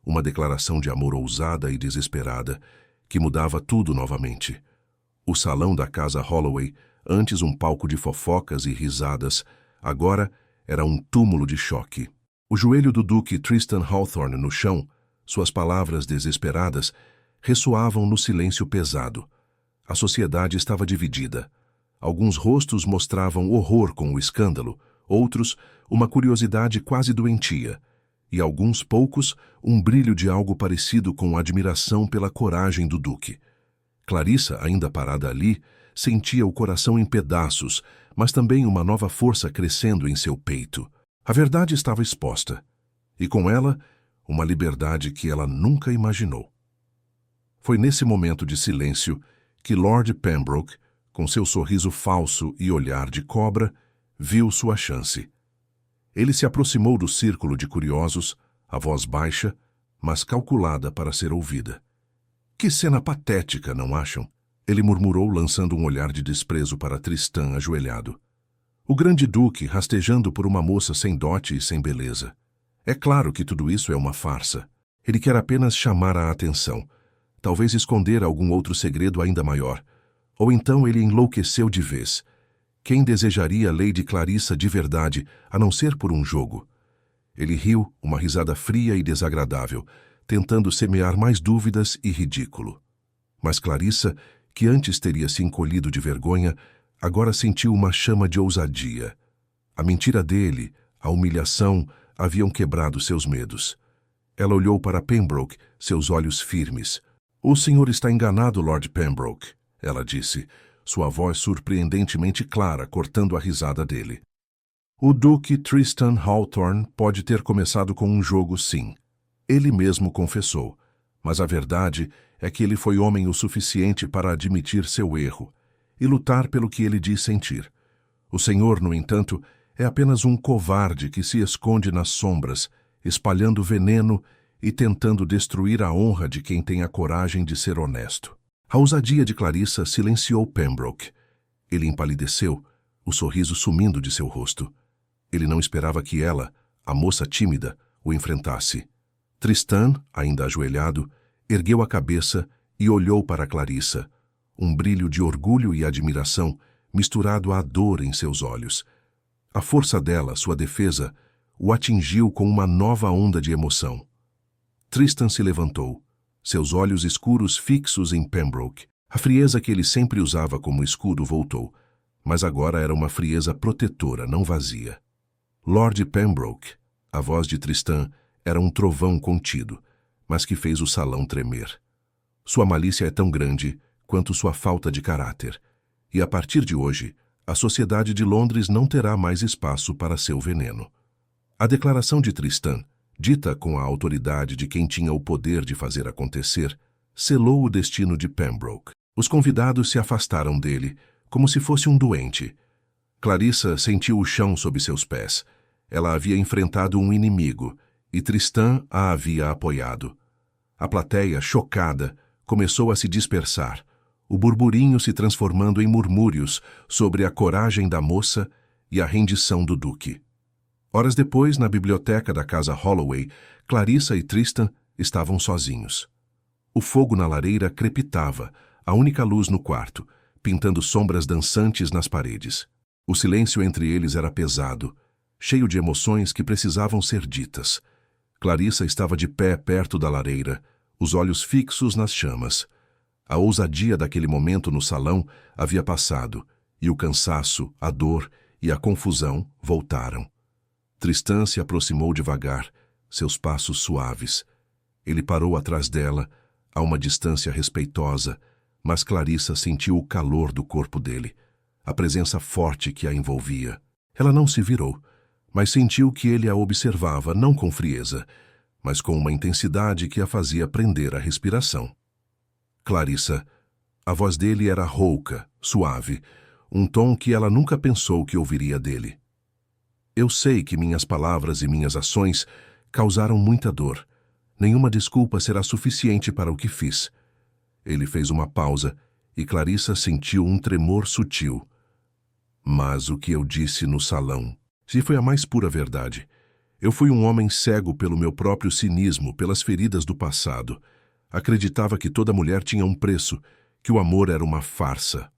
[SPEAKER 1] uma declaração de amor ousada e desesperada, que mudava tudo novamente. O salão da casa Holloway, antes um palco de fofocas e risadas, agora era um túmulo de choque. O joelho do Duque Tristan Hawthorne no chão, suas palavras desesperadas, ressoavam no silêncio pesado. A sociedade estava dividida. Alguns rostos mostravam horror com o escândalo, outros, uma curiosidade quase doentia, e alguns poucos, um brilho de algo parecido com admiração pela coragem do Duque. Clarissa, ainda parada ali, sentia o coração em pedaços, mas também uma nova força crescendo em seu peito. A verdade estava exposta, e com ela, uma liberdade que ela nunca imaginou. Foi nesse momento de silêncio que Lord Pembroke, com seu sorriso falso e olhar de cobra, viu sua chance. Ele se aproximou do círculo de curiosos, a voz baixa, mas calculada para ser ouvida. Que cena patética, não acham? Ele murmurou, lançando um olhar de desprezo para Tristan ajoelhado. O grande duque rastejando por uma moça sem dote e sem beleza. É claro que tudo isso é uma farsa. Ele quer apenas chamar a atenção, talvez esconder algum outro segredo ainda maior. Ou então ele enlouqueceu de vez. Quem desejaria Lady Clarissa de verdade, a não ser por um jogo? Ele riu, uma risada fria e desagradável, tentando semear mais dúvidas e ridículo. Mas Clarissa, que antes teria se encolhido de vergonha, agora sentiu uma chama de ousadia. A mentira dele, a humilhação, haviam quebrado seus medos. Ela olhou para Pembroke, seus olhos firmes. "O senhor está enganado, Lord Pembroke", ela disse, sua voz surpreendentemente clara, cortando a risada dele. "O Duque Tristan Hawthorne pode ter começado com um jogo, sim. Ele mesmo confessou, mas a verdade é que ele foi homem o suficiente para admitir seu erro e lutar pelo que ele diz sentir. O senhor, no entanto, é apenas um covarde que se esconde nas sombras, espalhando veneno e tentando destruir a honra de quem tem a coragem de ser honesto." A ousadia de Clarissa silenciou Pembroke. Ele empalideceu, o sorriso sumindo de seu rosto. Ele não esperava que ela, a moça tímida, o enfrentasse. Tristan, ainda ajoelhado, ergueu a cabeça e olhou para Clarissa, um brilho de orgulho e admiração misturado à dor em seus olhos. A força dela, sua defesa, o atingiu com uma nova onda de emoção. Tristan se levantou, seus olhos escuros fixos em Pembroke. A frieza que ele sempre usava como escudo voltou, mas agora era uma frieza protetora, não vazia. "Lord Pembroke", a voz de Tristan era um trovão contido, mas que fez o salão tremer. "Sua malícia é tão grande quanto sua falta de caráter, e a partir de hoje, a sociedade de Londres não terá mais espaço para seu veneno." A declaração de Tristan, dita com a autoridade de quem tinha o poder de fazer acontecer, selou o destino de Pembroke. Os convidados se afastaram dele, como se fosse um doente. Clarissa sentiu o chão sob seus pés. Ela havia enfrentado um inimigo, e Tristan a havia apoiado. A plateia, chocada, começou a se dispersar, o burburinho se transformando em murmúrios sobre a coragem da moça e a rendição do duque. Horas depois, na biblioteca da casa Holloway, Clarissa e Tristan estavam sozinhos. O fogo na lareira crepitava, a única luz no quarto, pintando sombras dançantes nas paredes. O silêncio entre eles era pesado, cheio de emoções que precisavam ser ditas. Clarissa estava de pé perto da lareira, os olhos fixos nas chamas. A ousadia daquele momento no salão havia passado, e o cansaço, a dor e a confusão voltaram. Tristan se aproximou devagar, seus passos suaves. Ele parou atrás dela, a uma distância respeitosa, mas Clarissa sentiu o calor do corpo dele, a presença forte que a envolvia. Ela não se virou, mas sentiu que ele a observava não com frieza, mas com uma intensidade que a fazia prender a respiração. "Clarissa", a voz dele era rouca, suave, um tom que ela nunca pensou que ouviria dele. "Eu sei que minhas palavras e minhas ações causaram muita dor. Nenhuma desculpa será suficiente para o que fiz. Ele fez uma pausa e Clarissa sentiu um tremor sutil. Mas o que eu disse no salão, se foi a mais pura verdade. Eu fui um homem cego pelo meu próprio cinismo, pelas feridas do passado. Acreditava que toda mulher tinha um preço, que o amor era uma farsa.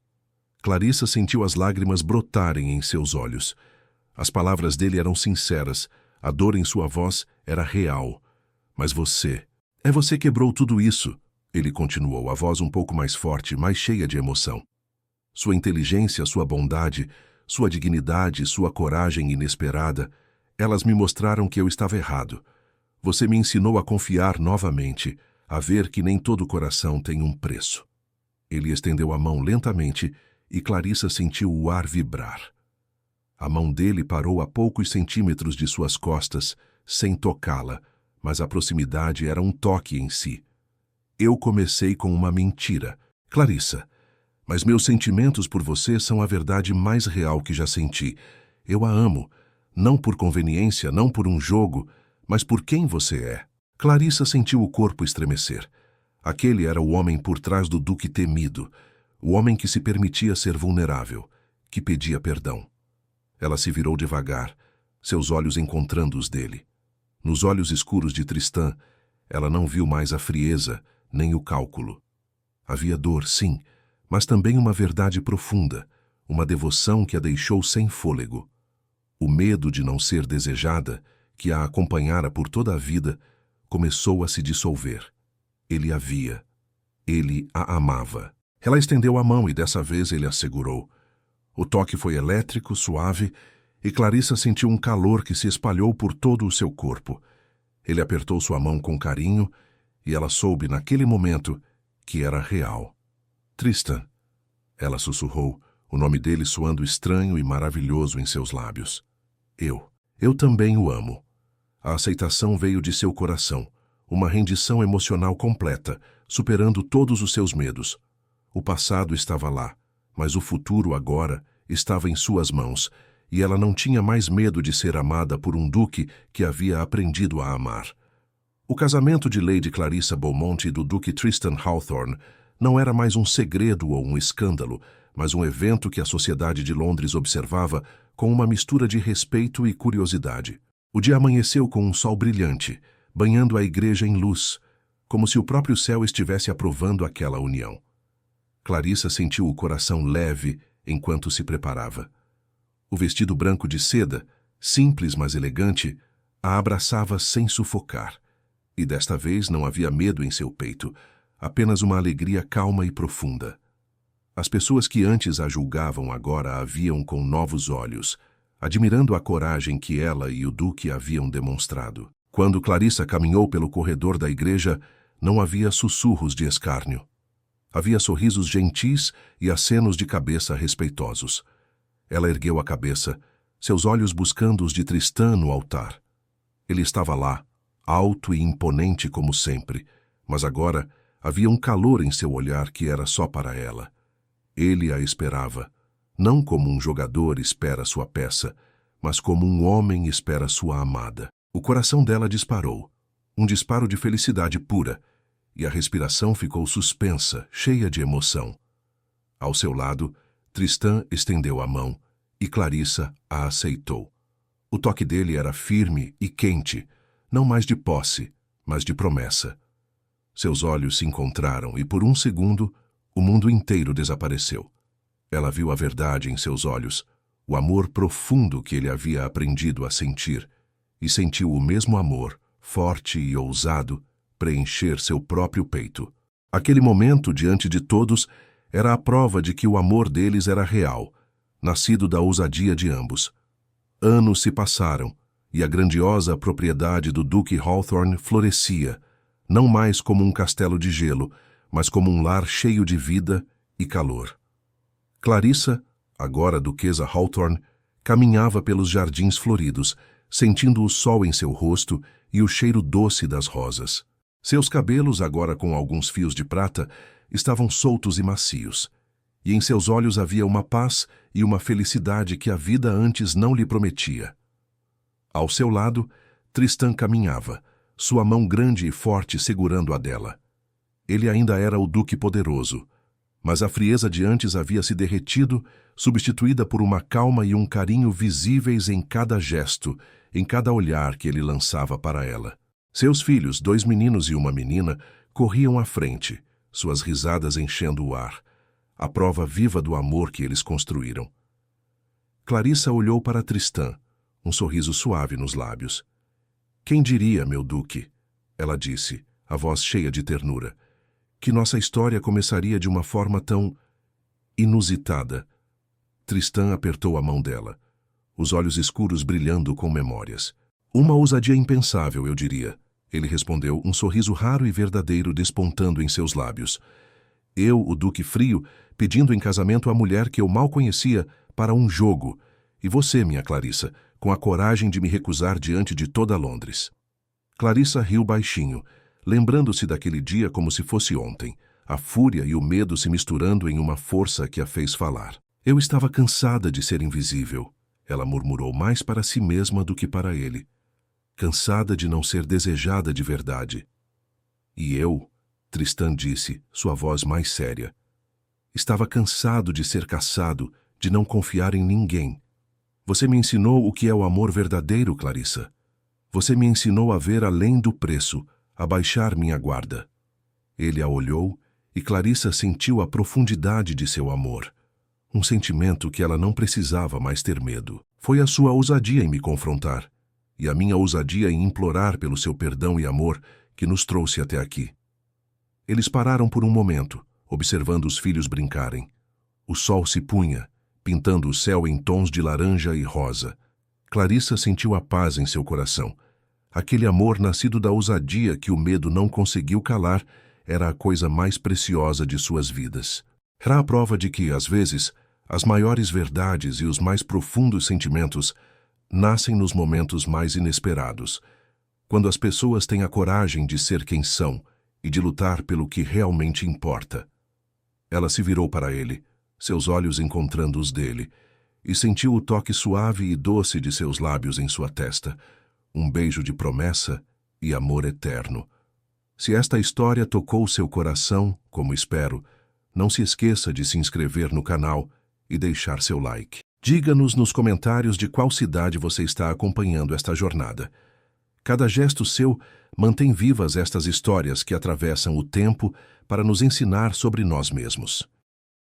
[SPEAKER 1] Clarissa sentiu as lágrimas brotarem em seus olhos. As palavras dele eram sinceras, a dor em sua voz era real. Mas você quebrou tudo isso, ele continuou, a voz um pouco mais forte, mais cheia de emoção. Sua inteligência, sua bondade, sua dignidade, sua coragem inesperada, elas me mostraram que eu estava errado. Você me ensinou a confiar novamente, a ver que nem todo coração tem um preço. Ele estendeu a mão lentamente e Clarissa sentiu o ar vibrar. A mão dele parou a poucos centímetros de suas costas, sem tocá-la, mas a proximidade era um toque em si. Eu comecei com uma mentira. Clarissa, mas meus sentimentos por você são a verdade mais real que já senti. Eu a amo, não por conveniência, não por um jogo, mas por quem você é. Clarissa sentiu o corpo estremecer. Aquele era o homem por trás do Duque temido, o homem que se permitia ser vulnerável, que pedia perdão. Ela se virou devagar, seus olhos encontrando os dele. Nos olhos escuros de Tristan, ela não viu mais a frieza, nem o cálculo. Havia dor, sim, mas também uma verdade profunda, uma devoção que a deixou sem fôlego. O medo de não ser desejada, que a acompanhara por toda a vida, começou a se dissolver. Ele a via. Ele a amava. Ela estendeu a mão e dessa vez ele a segurou. O toque foi elétrico, suave, e Clarissa sentiu um calor que se espalhou por todo o seu corpo. Ele apertou sua mão com carinho e ela soube naquele momento que era real. Tristan, ela sussurrou, o nome dele soando estranho e maravilhoso em seus lábios. Eu também o amo. A aceitação veio de seu coração, uma rendição emocional completa, superando todos os seus medos. O passado estava lá, mas o futuro agora estava em suas mãos, e ela não tinha mais medo de ser amada por um duque que havia aprendido a amar. O casamento de Lady Clarissa Beaumont e do Duque Tristan Hawthorne não era mais um segredo ou um escândalo, mas um evento que a sociedade de Londres observava com uma mistura de respeito e curiosidade. O dia amanheceu com um sol brilhante, banhando a igreja em luz, como se o próprio céu estivesse aprovando aquela união. Clarissa sentiu o coração leve enquanto se preparava. O vestido branco de seda, simples mas elegante, a abraçava sem sufocar. E desta vez não havia medo em seu peito, apenas uma alegria calma e profunda. As pessoas que antes a julgavam agora a viam com novos olhos, admirando a coragem que ela e o Duque haviam demonstrado. Quando Clarissa caminhou pelo corredor da igreja, não havia sussurros de escárnio. Havia sorrisos gentis e acenos de cabeça respeitosos. Ela ergueu a cabeça, seus olhos buscando os de Tristan no altar. Ele estava lá, alto e imponente como sempre, mas agora havia um calor em seu olhar que era só para ela. Ele a esperava, não como um jogador espera sua peça, mas como um homem espera sua amada. O coração dela disparou, um disparo de felicidade pura, e a respiração ficou suspensa, cheia de emoção. Ao seu lado, Tristan estendeu a mão, e Clarissa a aceitou. O toque dele era firme e quente, não mais de posse, mas de promessa. Seus olhos se encontraram e, por um segundo, o mundo inteiro desapareceu. Ela viu a verdade em seus olhos, o amor profundo que ele havia aprendido a sentir, e sentiu o mesmo amor, forte e ousado, preencher seu próprio peito. Aquele momento, diante de todos, era a prova de que o amor deles era real, nascido da ousadia de ambos. Anos se passaram, e a grandiosa propriedade do Duque Hawthorne florescia, não mais como um castelo de gelo, mas como um lar cheio de vida e calor. Clarissa, agora duquesa Hawthorne, caminhava pelos jardins floridos, sentindo o sol em seu rosto e o cheiro doce das rosas. Seus cabelos, agora com alguns fios de prata, estavam soltos e macios, e em seus olhos havia uma paz e uma felicidade que a vida antes não lhe prometia. Ao seu lado, Tristan caminhava, sua mão grande e forte segurando a dela. Ele ainda era o duque poderoso, mas a frieza de antes havia se derretido, substituída por uma calma e um carinho visíveis em cada gesto, em cada olhar que ele lançava para ela. Seus filhos, 2 meninos e uma menina, corriam à frente, suas risadas enchendo o ar, a prova viva do amor que eles construíram. Clarissa olhou para Tristan, um sorriso suave nos lábios. "Quem diria, meu duque?" ela disse, a voz cheia de ternura, "que nossa história começaria de uma forma tão inusitada." Tristan apertou a mão dela, os olhos escuros brilhando com memórias. "Uma ousadia impensável, eu diria," ele respondeu, um sorriso raro e verdadeiro despontando em seus lábios. "Eu, o Duque Frio, pedindo em casamento a mulher que eu mal conhecia para um jogo, e você, minha Clarissa, com a coragem de me recusar diante de toda Londres." Clarissa riu baixinho, lembrando-se daquele dia como se fosse ontem, a fúria e o medo se misturando em uma força que a fez falar. "Eu estava cansada de ser invisível," ela murmurou mais para si mesma do que para ele. "Cansada de não ser desejada de verdade." "E eu," Tristan disse, sua voz mais séria, "estava cansado de ser caçado, de não confiar em ninguém. Você me ensinou o que é o amor verdadeiro, Clarissa. Você me ensinou a ver além do preço, a baixar minha guarda." Ele a olhou e Clarissa sentiu a profundidade de seu amor, um sentimento que ela não precisava mais ter medo. "Foi a sua ousadia em me confrontar, e a minha ousadia em implorar pelo seu perdão e amor que nos trouxe até aqui." Eles pararam por um momento, observando os filhos brincarem. O sol se punha, pintando o céu em tons de laranja e rosa. Clarissa sentiu a paz em seu coração. Aquele amor nascido da ousadia que o medo não conseguiu calar era a coisa mais preciosa de suas vidas. Era a prova de que, às vezes, as maiores verdades e os mais profundos sentimentos nascem nos momentos mais inesperados, quando as pessoas têm a coragem de ser quem são e de lutar pelo que realmente importa. Ela se virou para ele, seus olhos encontrando os dele, e sentiu o toque suave e doce de seus lábios em sua testa, um beijo de promessa e amor eterno. Se esta história tocou seu coração, como espero, não se esqueça de se inscrever no canal e deixar seu like. Diga-nos nos comentários de qual cidade você está acompanhando esta jornada. Cada gesto seu mantém vivas estas histórias que atravessam o tempo para nos ensinar sobre nós mesmos.